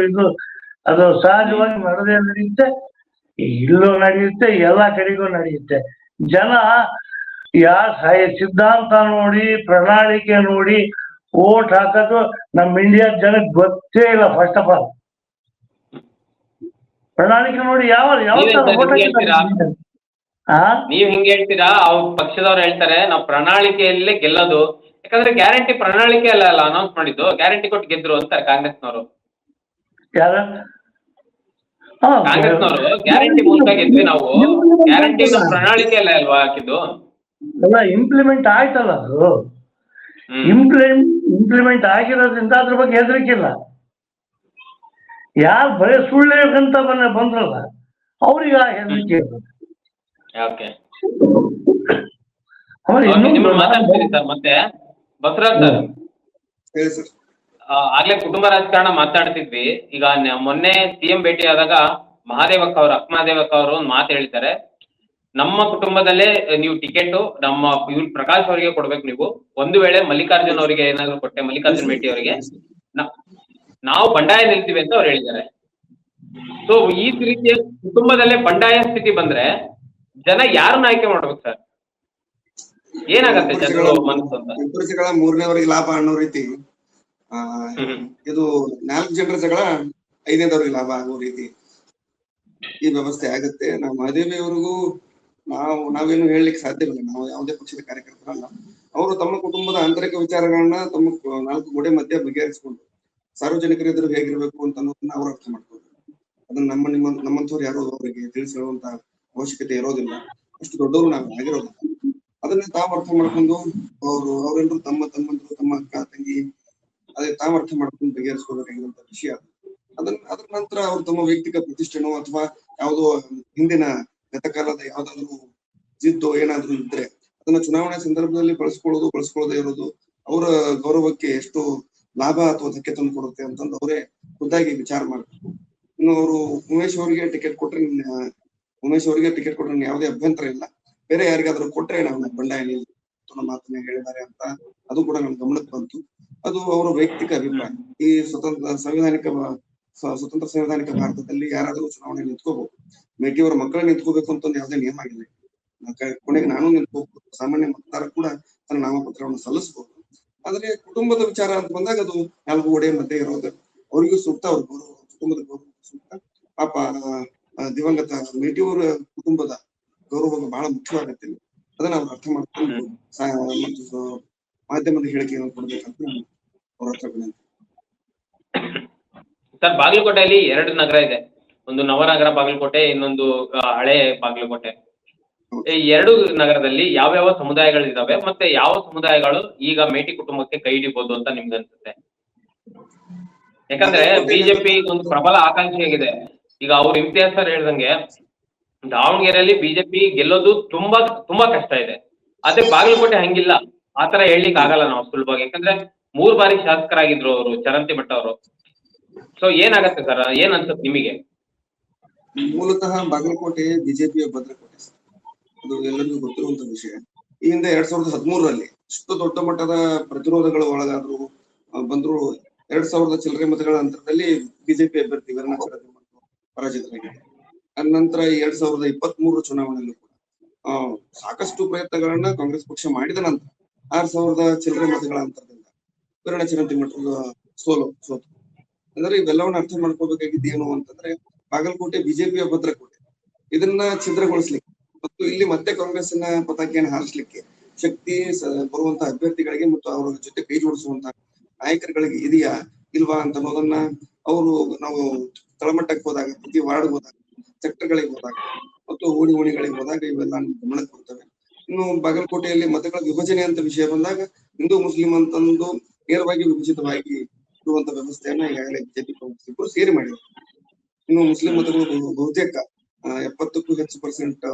ಇದು ಅದು ಸಹಜವಾಗಿ ನಡೆದೇ ನಡೆಯುತ್ತೆ. ಇಲ್ಲೂ ನಡೆಯುತ್ತೆ, ಎಲ್ಲ ಕಡೆಗೂ ನಡೆಯುತ್ತೆ. ಜನ ಸಿದ್ಧಾಂತ ನೋಡಿ, ಪ್ರಣಾಳಿಕೆ ನೋಡಿ ಓಟ್ ಹಾಕೋದು ನಮ್ಮ ಇಂಡಿಯಾ ಜನಕ್ಕೆ ಗೊತ್ತೇ ಇಲ್ಲ. ಫಸ್ಟ್ ಆಫ್ ಆಲ್ ಪ್ರಣಾಳಿಕೆ ನೋಡಿ ಯಾವ ನೀವ್ ಹಿಂಗ್ ಹೇಳ್ತೀರಾ, ಅವ್ರ ಪಕ್ಷದವ್ರು ಹೇಳ್ತಾರೆ ನಾವು ಪ್ರಣಾಳಿಕೆಯಲ್ಲೇ ಗೆಲ್ಲೋದು. ಯಾಕಂದ್ರೆ ಗ್ಯಾರಂಟಿ ಪ್ರಣಾಳಿಕೆ ಅಲ್ಲ ಅನೌನ್ಸ್ ಮಾಡಿದ್ದು, ಗ್ಯಾರಂಟಿ ಕೊಟ್ಟು ಗೆದ್ರು ಅಂತಾರೆ ಕಾಂಗ್ರೆಸ್ನವರು. ಕಾಂಗ್ರೆಸ್ನವರು ಗ್ಯಾರಂಟಿ ಮೂಲಕ ಗೆದ್ವಿ ನಾವು, ಗ್ಯಾರಂಟಿ ಪ್ರಣಾಳಿಕೆ ಅಲ್ಲ ಅಲ್ವಾ ಹಾಕಿದ್ದು? ಅಲ್ಲ, ಇಂಪ್ಲಿಮೆಂಟ್ ಆಯ್ತಲ್ಲ ಅದು. ಇಂಪ್ಲಿಮೆಂಟ್ ಆಗಿರೋದ್ರಿಂದ ಅದ್ರ ಬಗ್ಗೆ ಹೆದರಿಕಿಲ್ಲ. ಯಾರು ಬರೀ ಸುಳ್ಳು ಅಂತ ಬಂದ್ರಲ್ಲ ಅವ್ರಿಗೆ ಹೆದರಿಕೆ ಇರ್ತದೆ. ಮಾತಾಡ್ತೀರಿ ಸರ್. ಮತ್ತೆ ಬಸವರಾಜ್ ಸರ್, ಆಗ್ಲೇ ಕುಟುಂಬ ರಾಜಕಾರಣ ಮಾತಾಡ್ತಿದ್ವಿ. ಈಗ ಮೊನ್ನೆ CM ಭೇಟಿ ಆದಾಗ ಮಹಾದೇವಕ್ಕ ಅವರು ಒಂದು ಮಾತು ಹೇಳಿದ್ದಾರೆ, ನಮ್ಮ ಕುಟುಂಬದಲ್ಲೇ ನೀವು ಟಿಕೆಟ್ ನಮ್ಮ ಇವ್ರು ಪ್ರಕಾಶ್ ಅವರಿಗೆ ಕೊಡ್ಬೇಕು ನೀವು. ಒಂದು ವೇಳೆ ಮಲ್ಲಿಕಾರ್ಜುನ್ ಅವರಿಗೆ ಏನಾದ್ರು ಕೊಟ್ಟೆ, ಮಲ್ಲಿಕಾರ್ಜುನ್ ಭೇಟಿ ಅವರಿಗೆ ನಾವು ಬಂಡಾಯ ನಿಲ್ತೀವಿ ಅಂತ ಅವ್ರು ಹೇಳಿದ್ದಾರೆ. ಸೊ ಈ ರೀತಿಯ ಕುಟುಂಬದಲ್ಲೇ ಬಂಡಾಯ ಸ್ಥಿತಿ ಬಂದ್ರೆ ಜನ ಯಾರನ್ನ ಆಯ್ಕೆ ಮಾಡ್ಬೇಕು ಸರ್? ಏನಾಗತ್ತೆ ಜನರು ಮನಸ್ಸು ಅಂತ? ಮೂರನೇವರೆಗೆ ಲಾಭ ಅನ್ನೋ ರೀತಿ ಇದು 4 ಜನರ ಜಗಳ 5ನೇದವ್ರಿಗೆ ಲಾಭ ಆಗೋ ರೀತಿ ಈ ವ್ಯವಸ್ಥೆ ಆಗತ್ತೆ. ನಾವು ಮಹದೇವಿಯವರಿಗೂ ನಾವೇನು ಹೇಳಲಿಕ್ಕೆ ಸಾಧ್ಯವಿಲ್ಲ. ನಾವು ಯಾವುದೇ ಪಕ್ಷದ ಕಾರ್ಯಕರ್ತರಲ್ಲ. ಅವರು ತಮ್ಮ ಕುಟುಂಬದ ಆಂತರಿಕ ವಿಚಾರಗಳನ್ನ ತಮ್ಮ 4 ಗೋಡೆ ಮಧ್ಯೆ ಬಗೆಹರಿಸಿಕೊಂಡು ಸಾರ್ವಜನಿಕರ ಎದುರು ಹೇಗಿರ್ಬೇಕು ಅಂತ ಅನ್ನೋದನ್ನ ಅವ್ರು ಅರ್ಥ ಮಾಡ್ಕೋಬೇಕು. ಅದನ್ನ ನಮ್ಮಂಥವ್ರು ಯಾರು ಅವರಿಗೆ ತಿಳಿಸಿ ಹೇಳುವಂತ ಅವಶ್ಯಕತೆ ಇರೋದಿಲ್ಲ. ಅಷ್ಟು ದೊಡ್ಡವರು ನಾವು ಆಗಿರೋದಿಲ್ಲ. ಅದನ್ನ ತಾವು ಅರ್ಥ ಮಾಡ್ಕೊಂಡು ಅವರೆಲ್ಲರೂ ತಮ್ಮ ಅಕ್ಕ ತಂಗಿ ಅದೇ ತಾವು ಅರ್ಥ ಮಾಡ್ಕೊಂಡು ಬಗೆಹರಿಸ್ಕೋಬೇಕಾಗಿರುವಂತ ವಿಷಯ. ಅದ್ರ ನಂತರ ಅವ್ರು ತಮ್ಮ ವೈಯಕ್ತಿಕ ಪ್ರತಿಷ್ಠೆನೋ ಅಥವಾ ಯಾವುದೋ ಹಿಂದಿನ ಗತಕಾಲದ ಯಾವ್ದಾದ್ರು ಜಿದ್ದು ಏನಾದ್ರು ಇದ್ರೆ ಅದನ್ನ ಚುನಾವಣೆ ಸಂದರ್ಭದಲ್ಲಿ ಬಳಸ್ಕೊಳ್ಳೋದೇ ಇರೋದು ಅವರ ಗೌರವಕ್ಕೆ ಎಷ್ಟು ಲಾಭ ಅಥವಾ ಧಕ್ಕೆ ತಂದು ಕೊಡುತ್ತೆ ಅಂತಂದು ಅವರೇ ಖುದ್ದಾಗಿ ವಿಚಾರ ಮಾಡ್ಬೇಕು. ಇನ್ನು ಅವರು ಉಮೇಶ್ ಅವರಿಗೆ ಟಿಕೆಟ್ ಕೊಟ್ರೆ ಯಾವುದೇ ಅಭ್ಯಂತರ ಇಲ್ಲ. ಬೇರೆ ಯಾರಿಗಾದ್ರೂ ಕೊಟ್ರೆ ನಾವು ಬಂಡಾಯ ಅನ್ನೋ ಮಾತನ್ನ ಹೇಳಿದ್ದಾರೆ ಅಂತ ಅದು ಕೂಡ ನಮ್ಗೆ ಗಮನಕ್ಕೆ ಬಂತು. ಅದು ಅವರ ವೈಯಕ್ತಿಕ ಅಭಿಪ್ರಾಯ. ಈ ಸ್ವತಂತ್ರ ಸಂವಿಧಾನಿಕ ಭಾರತದಲ್ಲಿ ಯಾರಾದ್ರೂ ಚುನಾವಣೆ ನಿಂತ್ಕೋಬಹುದು. ಮೇಟಿಯವರ ಮಕ್ಕಳೇ ನಿಂತ್ಕೋಬೇಕು ಅಂತಂದು ಯಾವುದೇ ನಿಯಮ ಆಗಿಲ್ಲ. ಕೊನೆಗೆ ನಾನು ನಿಂತ್ಕೋಬಹುದು, ಸಾಮಾನ್ಯ ಮತದಾರ ಕೂಡ ತನ್ನ ನಾಮಪತ್ರವನ್ನು ಸಲ್ಲಿಸಬಹುದು. ಆದ್ರೆ ಕುಟುಂಬದ ವಿಚಾರ ಅಂತ ಬಂದಾಗ ಅದು 4 ಗೋಡೆ ಮಧ್ಯೆ ಇರೋದು ಅವರಿಗೂ ಸೂಕ್ತ, ಅವ್ರ ಗೌರವ ಕುಟುಂಬದ ಗೌರವ ಸೂಕ್ತ. ಪಾಪ ದಿವಂಗತ ಮೇಟಿಯವರ ಕುಟುಂಬದ ಗೌರವ ಬಹಳ ಮುಖ್ಯವಾಗತ್ತೆ. ಅದನ್ನ ಅವ್ರು ಅರ್ಥ ಮಾಡ್ಕೊಂಡು ಮತ್ತು ಮಾಧ್ಯಮದ ಹೇಳಿಕೆಯನ್ನು ಕೊಡ್ಬೇಕಂತ ಅವ್ರ ಹತ್ರ ವಿನಂತಿ. ಸರ್ ಬಾಗಲಕೋಟೆಯಲ್ಲಿ 2 ನಗರ ಇದೆ. ಒಂದು ನವನಗರ ಬಾಗಲಕೋಟೆ, ಇನ್ನೊಂದು ಹಳೆ ಬಾಗಲಕೋಟೆ. ಈ 2 ನಗರದಲ್ಲಿ ಯಾವ್ಯಾವ ಸಮುದಾಯಗಳಿದಾವೆ ಮತ್ತೆ ಯಾವ ಸಮುದಾಯಗಳು ಈಗ ಮೇಟಿ ಕುಟುಂಬಕ್ಕೆ ಕೈ ಹಿಡಿಬಹುದು ಅಂತ ನಿಮ್ಗೆ ಅನ್ಸುತ್ತೆ? ಯಾಕಂದ್ರೆ ಬಿಜೆಪಿ ಒಂದು ಪ್ರಬಲ ಆಕಾಂಕ್ಷಿ ಆಗಿದೆ. ಈಗ ಅವ್ರ ಇಮ್ತಿಯಾಜ್ ಸರ್ ಹೇಳ್ದಂಗೆ ದಾವಣಗೆರೆಯಲ್ಲಿ ಬಿಜೆಪಿ ಗೆಲ್ಲೋದು ತುಂಬಾ ಕಷ್ಟ ಇದೆ. ಅದೇ ಬಾಗಲಕೋಟೆ ಹಂಗಿಲ್ಲ. ಆತರ ಹೇಳಲಿಕ್ಕೆ ಆಗಲ್ಲ ನಾವು ಸುಲಭವಾಗಿ. ಯಾಕಂದ್ರೆ 3 ಬಾರಿ ಶಾಸಕರಾಗಿದ್ರು ಅವರು, ಚರಂತಿ ಭಟ್ ಅವರು. ಸೊ ಏನಾಗತ್ತೆ ಸರ್, ಏನ್ ಅನ್ಸುತ್ತೆ ನಿಮಗೆ? ಮೂಲತಃ ಬಾಗಲಕೋಟೆ ಬಿಜೆಪಿಯ ಭದ್ರಕೋಟೆ ಸರ್. ಅದು ಎಲ್ಲರಿಗೂ ಗೊತ್ತಿರುವಂತ ವಿಷಯ. ಈ ಹಿಂದೆ 2013ರಲ್ಲಿ ಇಷ್ಟು ದೊಡ್ಡ ಮಟ್ಟದ ಪ್ರತಿರೋಧಗಳು ಒಳಗಾದ್ರು ಬಂದ್ರು 2000 ಚಿಲ್ಲರೆ ಮತಗಳ ಅಂತರದಲ್ಲಿ ಬಿಜೆಪಿ ಅಭ್ಯರ್ಥಿ ವೀರಣ್ಣ ಚರಂತಿ ಪರಾಜಿತರಾಗಿದ್ದಾರೆ. ನಂತರ 2023 ಚುನಾವಣೆಯಲ್ಲೂ ಕೂಡ ಸಾಕಷ್ಟು ಪ್ರಯತ್ನಗಳನ್ನ ಕಾಂಗ್ರೆಸ್ ಪಕ್ಷ ಮಾಡಿದ ನಂತರ 6000 ಚಿಲ್ಲರೆ ಮತಗಳ ಅಂತರದಿಂದ ವೀರಣ್ಣ ಚರಂತಿಮಠ ಸೋತು. ಅಂದ್ರೆ ಇವೆಲ್ಲವನ್ನ ಅರ್ಥ ಮಾಡ್ಕೋಬೇಕಾಗಿದ್ದು ಏನು ಅಂತಂದ್ರೆ, ಬಾಗಲಕೋಟೆ ಬಿಜೆಪಿಯ ಭದ್ರಕೋಟೆ, ಇದನ್ನ ಛಿದ್ರಗೊಳಿಸ್ಲಿಕ್ಕೆ ಮತ್ತು ಇಲ್ಲಿ ಮತ್ತೆ ಕಾಂಗ್ರೆಸ್ನ ಪತಾಕೆಯನ್ನು ಹಾರಿಸ್ಲಿಕ್ಕೆ ಶಕ್ತಿ ಬರುವಂತಹ ಅಭ್ಯರ್ಥಿಗಳಿಗೆ ಮತ್ತು ಅವರ ಜೊತೆ ಕೈ ಜೋಡಿಸುವಂತಹ ನಾಯಕರುಗಳಿಗೆ ಇದೆಯಾ ಇಲ್ವಾ ಅಂತ ಅನ್ನೋದನ್ನ ನಾವು ತಳಮಟ್ಟಕ್ಕೆ ಹೋದಾಗ, ಪ್ರತಿ ವಾರ್ಡ್ ಹೋದಾಗ, ಸೆಕ್ಟರ್ಗಳಿಗೆ ಹೋದಾಗ ಮತ್ತು ಓಣಿಗಳಿಗೆ ಹೋದಾಗ ಇವೆಲ್ಲ ಗಮನಕ್ಕೆ ಬರ್ತವೆ. ಇನ್ನು ಬಾಗಲಕೋಟೆಯಲ್ಲಿ ಮತಗಳ ವಿಭಜನೆ ಅಂತ ವಿಷಯ ಬಂದಾಗ ಹಿಂದೂ ಮುಸ್ಲಿಂ ಅಂತಂದು ನೇರವಾಗಿ ವಿಭಜಿತವಾಗಿ ಇರುವಂತ ವ್ಯವಸ್ಥೆಯನ್ನ ಈಗಾಗಲೇ ಬಿಜೆಪಿ ಕಾಂಗ್ರೆಸ್ ಇಬ್ಬರು ಸೇರಿ ಮಾಡಿದ್ರು. ಇನ್ನು ಮುಸ್ಲಿಂ ಮತಗಳು ಬಹುತೇಕ 70ಕ್ಕೂ ಹೆಚ್ಚು %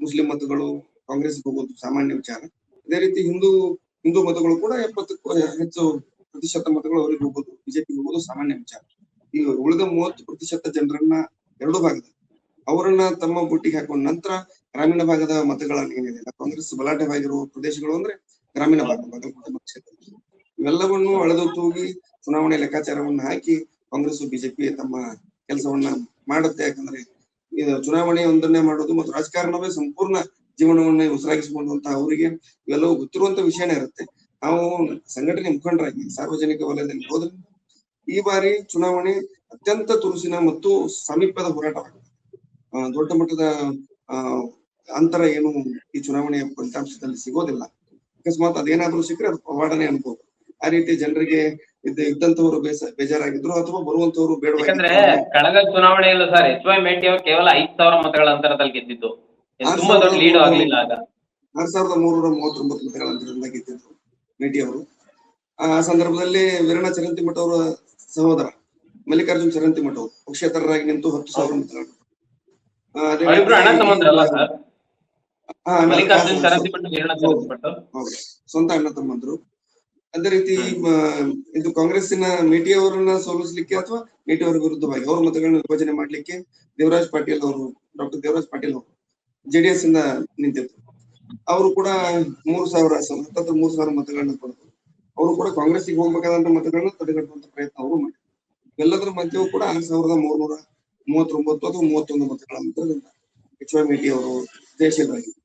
ಮುಸ್ಲಿಂ ಮತಗಳು ಕಾಂಗ್ರೆಸ್ ಹೋಗೋದು ಸಾಮಾನ್ಯ ವಿಚಾರ. ಅದೇ ರೀತಿ ಹಿಂದೂ ಮತಗಳು ಕೂಡ 70ಕ್ಕೂ ಹೆಚ್ಚು % ಮತಗಳು ಅವರಿಗೆ ಹೋಗೋದು, ಬಿಜೆಪಿ ಹೋಗೋದು ಸಾಮಾನ್ಯ ವಿಚಾರ. ಈ ಉಳಿದ 30% ಜನರನ್ನ ಎರಡು ಭಾಗದಲ್ಲಿ ಅವರನ್ನ ತಮ್ಮ ಬುಟ್ಟಿಗೆ ಹಾಕೊಂಡ ನಂತರ ಗ್ರಾಮೀಣ ಭಾಗದ ಮತಗಳನ್ನ ಏನಿದೆ, ಕಾಂಗ್ರೆಸ್ ಬಲಾಢ್ಯವಾಗಿರುವ ಪ್ರದೇಶಗಳು ಅಂದ್ರೆ ಗ್ರಾಮೀಣ ಭಾಗ, ಬಾಗಲಕೋಟೆ ಕ್ಷೇತ್ರ, ಇವೆಲ್ಲವನ್ನು ಅಳೆದು ತೂಗಿ ಚುನಾವಣೆ ಲೆಕ್ಕಾಚಾರವನ್ನ ಹಾಕಿ ಕಾಂಗ್ರೆಸ್ ಬಿಜೆಪಿ ತಮ್ಮ ಕೆಲಸವನ್ನ ಮಾಡುತ್ತೆ. ಯಾಕಂದ್ರೆ ಇದು ಚುನಾವಣೆ ಒಂದನ್ನೇ ಮಾಡೋದು ಮತ್ತು ರಾಜಕಾರಣವೇ ಸಂಪೂರ್ಣ ಜೀವನವನ್ನೇ ಉಸಿರಾಗಿಸಿಕೊಂಡಂತಹ ಅವರಿಗೆ ಇವೆಲ್ಲವೂ ಗೊತ್ತಿರುವಂತ ವಿಷಯನೇ ಇರುತ್ತೆ. ನಾವು ಸಂಘಟನೆ ಮುಖಂಡರಾಗಿ ಸಾರ್ವಜನಿಕ ವಲಯದಲ್ಲಿ ಹೋದ್ರಿಂದ ಈ ಬಾರಿ ಚುನಾವಣೆ ಅತ್ಯಂತ ತುರುಸಿನ ಮತ್ತು ಸಮೀಪದ ಹೋರಾಟವಾಗಿದೆ. ದೊಡ್ಡ ಮಟ್ಟದ ಅಂತರ ಏನು ಈ ಚುನಾವಣೆಯ ಫಲಿತಾಂಶದಲ್ಲಿ ಸಿಗೋದಿಲ್ಲ. ಅಕಸ್ಮಾತ್ ಅದೇನಾದ್ರೂ ಸಿಕ್ಕರೆ ಅದು ಪವಾಡನೆ ಅನ್ಬೋದು. ಆ ರೀತಿ ಜನರಿಗೆ ಇದ್ದಂತವರು ಬೇಜಾರಾಗಿದ್ರು ಅಥವಾ ಬರುವಂತವರು ಯಾಕಂದ್ರೆ ಕಳೆದ ಚುನಾವಣೆಯಲ್ಲೂ ಸರ್ HY ಮೇಟಿ ಅವರು ಕೇವಲ 5000 ಮತಗಳ ಅಂತರದಲ್ಲಿ ಗೆದ್ದಿದ್ದು, ತುಂಬಾ ದೊಡ್ಡ ಲೀಡ್ ಆಗ್ಲಿಲ್ಲ. ಆಗ 6339 ಮತಗಳ ಅಂತರದಿಂದ ಗೆದ್ದಿದ್ರು ಮೇಟಿ ಅವರು. ಆ ಸಂದರ್ಭದಲ್ಲಿ ವೀರಣ್ಣ ಚರಂತಿಮಠ ಅವರ ಸಹೋದರ ಮಲ್ಲಿಕಾರ್ಜುನ್ ಚರಂತಿಮಠ ಅವರು ಪಕ್ಷೇತರರಾಗಿ ನಿಂತು 10,000 ಮತಗಳು. ಸ್ವಂತ ಅಣ್ಣ ತಮ್ಮಂದ್ರು. ಅದೇ ರೀತಿ ಇದು ಕಾಂಗ್ರೆಸ್ಸಿನ ಮೇಟಿ ಅವರನ್ನ ಸೋಲಿಸ್ಲಿಕ್ಕೆ ಅಥವಾ ಮೇಟಿ ಅವರ ವಿರುದ್ಧವಾಗಿ ಅವ್ರ ಮತಗಳನ್ನ ವಿಭಜನೆ ಮಾಡ್ಲಿಕ್ಕೆ ಡಾಕ್ಟರ್ ದೇವರಾಜ್ ಪಾಟೀಲ್ ಅವರು JDS ಇಂದ ನಿಂತಿದ್ರು. ಅವರು ಕೂಡ 3,000 ಮತಗಳನ್ನ ಕೊಡರು. ಅವರು ಕೂಡ ಕಾಂಗ್ರೆಸ್ಗೆ ಹೋಗ್ಬೇಕಾದಂತ ಮತಗಳನ್ನ ತಡೆಗಟ್ಟುವಂತ ಪ್ರಯತ್ನ ಅವರು ಮಾಡಿದ್ರು. ಎಲ್ಲದರ ಮಧ್ಯೆಯೂ ಕೂಡ 6,339 ಅಥವಾ 31 ಮತಗಳ ಅಂತರದಿಂದ HY ಮೇಟಿ ಅವರು ಜಯಶೀಲರಾಗಿದ್ರು.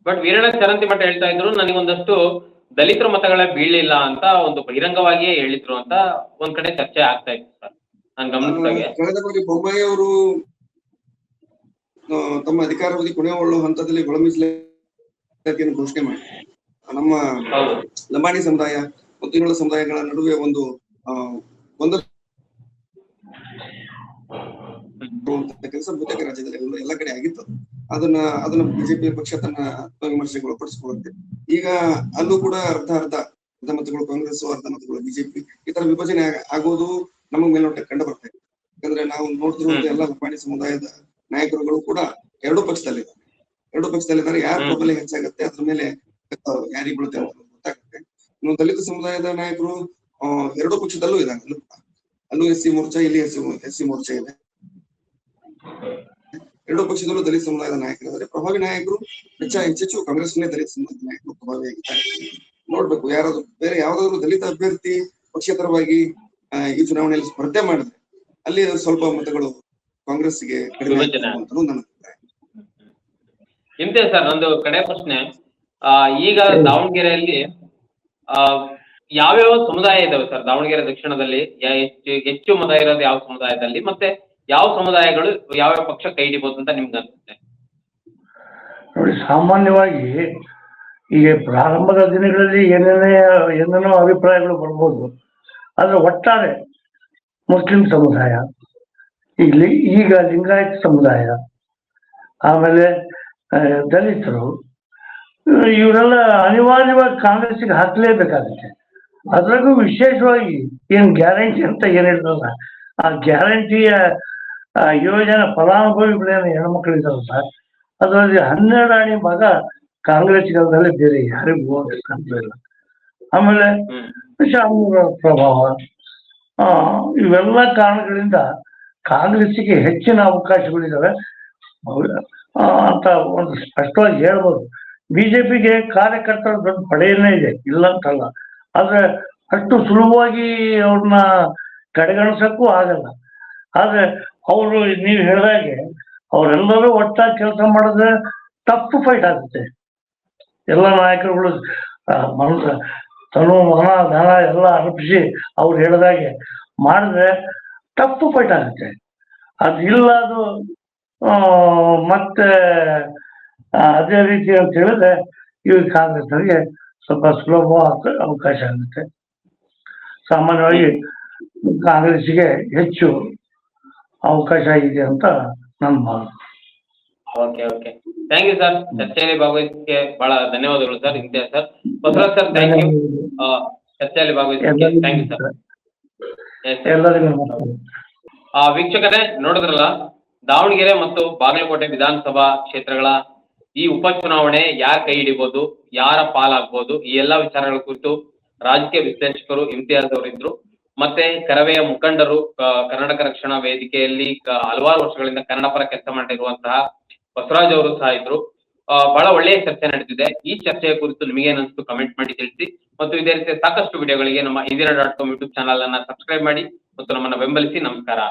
ಬಟ್ ವೀರಣ್ಣ ಚರಂತಿಮಠ ಹೇಳ್ತಾ ಇದ್ರು, ನನಗೊಂದಷ್ಟು ದಲಿತರ ಮತಗಳ ಬೀಳಿಲ್ಲ ಅಂತ ಒಂದು ಬಹಿರಂಗವಾಗಿಯೇ ಹೇಳಿದ್ರು ಅಂತ ಒಂದ್ ಕಡೆ ಚರ್ಚೆ ಆಗ್ತಾ ಇತ್ತು ಸರ್. ನಾನು ಗಮನಿಸಿದಾಗೆ ಕಳೆದ ಬಾರಿ ಬೊಮ್ಮಾಯಿ ಅವರು ತಮ್ಮ ಅಧಿಕಾರಾವಧಿ ಕೊನೆಗೊಳ್ಳುವ ಹಂತದಲ್ಲಿ ಒಳ ಮೀಸಲಾತಿಯನ್ನು ಘೋಷಣೆ ಮಾಡಿ ನಮ್ಮ ಲಂಬಾಣಿ ಸಮುದಾಯ ಮತ್ತು ಇನ್ನುಳಿದ ಸಮುದಾಯಗಳ ನಡುವೆ ಒಂದು ಕೆಲಸ ಬಹುತೇಕ ರಾಜ್ಯದಲ್ಲಿ ಎಲ್ಲ ಕಡೆ ಆಗಿತ್ತು. ಅದನ್ನ ಬಿಜೆಪಿ ಪಕ್ಷ ತನ್ನ ವಿಮರ್ಶೆಗೆ ಒಳಪಡಿಸಿಕೊಳ್ಳುತ್ತೆ. ಈಗ ಅಲ್ಲೂ ಕೂಡ ಅರ್ಧ ಮತಗಳು ಕಾಂಗ್ರೆಸ್, ಅರ್ಧ ಮತಗಳು ಬಿಜೆಪಿ, ಈ ತರ ವಿಭಜನೆ ಆಗೋದು ನಮಗ್ ಮೇಲ್ನೋಟ ಕಂಡು ಬರ್ತಾ ಇದೆ. ಯಾಕಂದ್ರೆ ನಾವು ನೋಡ್ತಿರುವಂತ ಎಲ್ಲ ಲಂಬಾಣಿ ಸಮುದಾಯದ ನಾಯಕರುಗಳು ಕೂಡ ಎರಡೂ ಪಕ್ಷದಲ್ಲಿದ್ದಾರೆ. ಯಾರ ಪ್ರಬಲ ಹೆಚ್ಚಾಗುತ್ತೆ ಅದ್ರ ಮೇಲೆ ಯಾರಿಗೆ ಬೀಳುತ್ತೆ ಅಂತ ಗೊತ್ತಾಗುತ್ತೆ. ಇನ್ನು ದಲಿತ ಸಮುದಾಯದ ನಾಯಕರು ಎರಡೂ ಪಕ್ಷದಲ್ಲೂ ಇದ್ದಾರೆ. ಅಲ್ಲೂ SC ಮೋರ್ಚಾ, ಇಲ್ಲಿ SC ಮೋರ್ಚಾ ಇದೆ. ಎರಡೂ ಪಕ್ಷದಲ್ಲೂ ದಲಿತ ಸಮುದಾಯದ ನಾಯಕರಿದ್ದಾರೆ. ಪ್ರಭಾವಿ ನಾಯಕರು ಹೆಚ್ಚೆಚ್ಚು ಕಾಂಗ್ರೆಸ್ನೇ ದಲಿತ ಸಮುದಾಯದ ನಾಯಕರು ಪ್ರಭಾವಿಯಾಗಿದ್ದಾರೆ. ನೋಡ್ಬೇಕು, ಬೇರೆ ಯಾವ್ದಾದ್ರು ದಲಿತ ಅಭ್ಯರ್ಥಿ ಪಕ್ಷೇತರವಾಗಿ ಈ ಚುನಾವಣೆಯಲ್ಲಿ ಸ್ಪರ್ಧೆ ಮಾಡಿದ್ರೆ ಅಲ್ಲಿ ಸ್ವಲ್ಪ ಮತಗಳು ಕಾಂಗ್ರೆಸ್ಗೆ ಕಡಿಮೆ ಅಂತ ನನ್ನ ಅಭಿಪ್ರಾಯ. ಇಂತೆ ಸರ್, ನಂದು ಕಡೆ ಪ್ರಶ್ನೆ, ಈಗ ದಾವಣಗೆರೆಯಲ್ಲಿ ಯಾವ್ಯಾವ ಸಮುದಾಯ ಇದಾವೆ ಸರ್? ದಾವಣಗೆರೆ ದಕ್ಷಿಣದಲ್ಲಿ ಹೆಚ್ಚು ಮತ ಇರೋದು ಯಾವ ಸಮುದಾಯದಲ್ಲಿ, ಮತ್ತೆ ಯಾವ ಸಮುದಾಯಗಳು ಯಾವ್ಯಾವ ಪಕ್ಷ ಕೈ ಹಿಡಿಬಹುದು ಅಂತ ನಿಮ್ಗೆ ಅನ್ಸುತ್ತೆ? ನೋಡಿ, ಸಾಮಾನ್ಯವಾಗಿ ಈಗ ಪ್ರಾರಂಭದ ದಿನಗಳಲ್ಲಿ ಏನೇನೋ ಅಭಿಪ್ರಾಯಗಳು ಬರ್ಬೋದು. ಆದ್ರೆ ಒಟ್ಟಾರೆ ಮುಸ್ಲಿಂ ಸಮುದಾಯ, ಇಲ್ಲಿ ಈಗ ಲಿಂಗಾಯತ ಸಮುದಾಯ, ಆಮೇಲೆ ದಲಿತರು, ಇವರೆಲ್ಲ ಅನಿವಾರ್ಯವಾಗಿ ಕಾಂಗ್ರೆಸ್ಗೆ ಹಾಕಲೇಬೇಕಾಗುತ್ತೆ. ಅದ್ರಾಗೂ ವಿಶೇಷವಾಗಿ ಏನ್ ಗ್ಯಾರಂಟಿ ಅಂತ ಏನ್ ಹೇಳ್ತಾರಲ್ಲ, ಆ ಗ್ಯಾರಂಟಿಯ ಯೋಜನೆ ಫಲಾನುಭವಿಗಳೇನು ಹೆಣ್ಮಕ್ಳಿದಾರಲ್ಲ, ಅದರಲ್ಲಿ 12 ಆಣಿ ಭಾಗ ಕಾಂಗ್ರೆಸ್ಗಾರದಲ್ಲಿ ಬೇರೆ ಯಾರಿಗೂ ಹೋಗಲ್ಲ. ಆಮೇಲೆ ಶಾಮೂರ ಪ್ರಭಾವ, ಇವೆಲ್ಲ ಕಾರಣಗಳಿಂದ ಕಾಂಗ್ರೆಸ್ಸಿಗೆ ಹೆಚ್ಚಿನ ಅವಕಾಶಗಳಿದ್ದಾವೆ ಅಂತ ಒಂದು ಸ್ಪಷ್ಟವಾಗಿ ಹೇಳ್ಬೋದು. ಬಿಜೆಪಿಗೆ ಕಾರ್ಯಕರ್ತರ ದೊಡ್ಡ ಪಡೆಯನ್ನೇ ಇದೆ, ಇಲ್ಲ ಅಂತಲ್ಲ, ಆದ್ರೆ ಅಷ್ಟು ಸುಲಭವಾಗಿ ಅವ್ರನ್ನ ಕಡೆಗಣಿಸಕ್ಕೂ ಆಗಲ್ಲ. ಆದ್ರೆ ಅವರು ನೀವು ಹೇಳಿದಾಗೆ ಅವರೆಲ್ಲರೂ ಒಟ್ಟಾಗಿ ಕೆಲಸ ಮಾಡಿದ್ರೆ ಟಫ್ ಫೈಟ್ ಆಗುತ್ತೆ. ಎಲ್ಲ ನಾಯಕರುಗಳು ತನು ಮನ ಧನ ಎಲ್ಲ ಅರ್ಪಿಸಿ ಅವ್ರು ಹೇಳಿದಾಗೆ ಮಾಡಿದ್ರೆ ಟಫ್ ಫೈಟ್ ಆಗುತ್ತೆ. ಅದು ಇಲ್ಲ, ಅದು ಮತ್ತೆ ಅದೇ ರೀತಿ ಅಂತ ಹೇಳಿದ್ರೆ ಇವಾಗ ಕಾಂಗ್ರೆಸ್ನವರಿಗೆ ಸ್ವಲ್ಪ ಸುಲಭವಾದ ಅವಕಾಶ ಆಗುತ್ತೆ. ಸಾಮಾನ್ಯವಾಗಿ ಕಾಂಗ್ರೆಸ್ಸಿಗೆ ಹೆಚ್ಚು ಅವಕಾಶ ಇದೆ ಅಂತ ನನ್ನ ಭಾವನೆ. Okay okay, thank you sir. ಚರ್ಚೆಯಲ್ಲಿ ಭಾಗವಹಿಸಕ್ಕೆ ಬಹಳ ಧನ್ಯವಾದಗಳು sir. Imtiaz sir, Basavaraj sir, thank you ಚರ್ಚೆಯಲ್ಲಿ ಭಾಗವಹಿಸಕ್ಕೆ. Thank you sir. ಎಲ್ಲರಿಗೂ ವೀಕ್ಷಕರೇ, ನೋಡಿದ್ರಲ್ಲ, ದಾವಣಗೆರೆ ಮತ್ತು ಬಾಗಲಕೋಟೆ ವಿಧಾನಸಭಾ ಕ್ಷೇತ್ರಗಳ ಈ ಉಪಚುನಾವಣೆ ಯಾರ ಕೈ ಹಿಡಿಬಹುದು, ಯಾರ ಪಾಲಾಗಬಹುದು, ಈ ಎಲ್ಲಾ ವಿಚಾರಗಳ ಕುರಿತು ರಾಜಕೀಯ ವಿಶ್ಲೇಷಕರು ಇಮ್ತಿಯಾಜ್ ಅವರಿದ್ರು, ಮತ್ತೆ ಕರವೆಯ ಮುಖಂಡರು, ಕರ್ನಾಟಕ ರಕ್ಷಣಾ ವೇದಿಕೆಯಲ್ಲಿ ಹಲವಾರು ವರ್ಷಗಳಿಂದ ಕನ್ನಡ ಪರ ಕೆಲಸ ಮಾಡಿರುವಂತಹ ಬಸವರಾಜ್ ಅವರು ಸಹ ಇದ್ರು. ಬಹಳ ಒಳ್ಳೆಯ ಚರ್ಚೆ ನಡೆದಿದೆ. ಈ ಚರ್ಚೆಯ ಕುರಿತು ನಿಮಗೇನಿಸ್ತು ಕಮೆಂಟ್ ಮಾಡಿ ತಿಳಿಸಿ, ಮತ್ತು ಇದೇ ರೀತಿಯ ಸಾಕಷ್ಟು ವಿಡಿಯೋಗಳಿಗೆ ನಮ್ಮ indira.com ಯೂಟ್ಯೂಬ್ ಚಾನಲ್ ಅನ್ನ ಸಬ್ಸ್ಕ್ರೈಬ್ ಮಾಡಿ ಮತ್ತು ನಮ್ಮನ್ನ ಬೆಂಬಲಿಸಿ. ನಮಸ್ಕಾರ.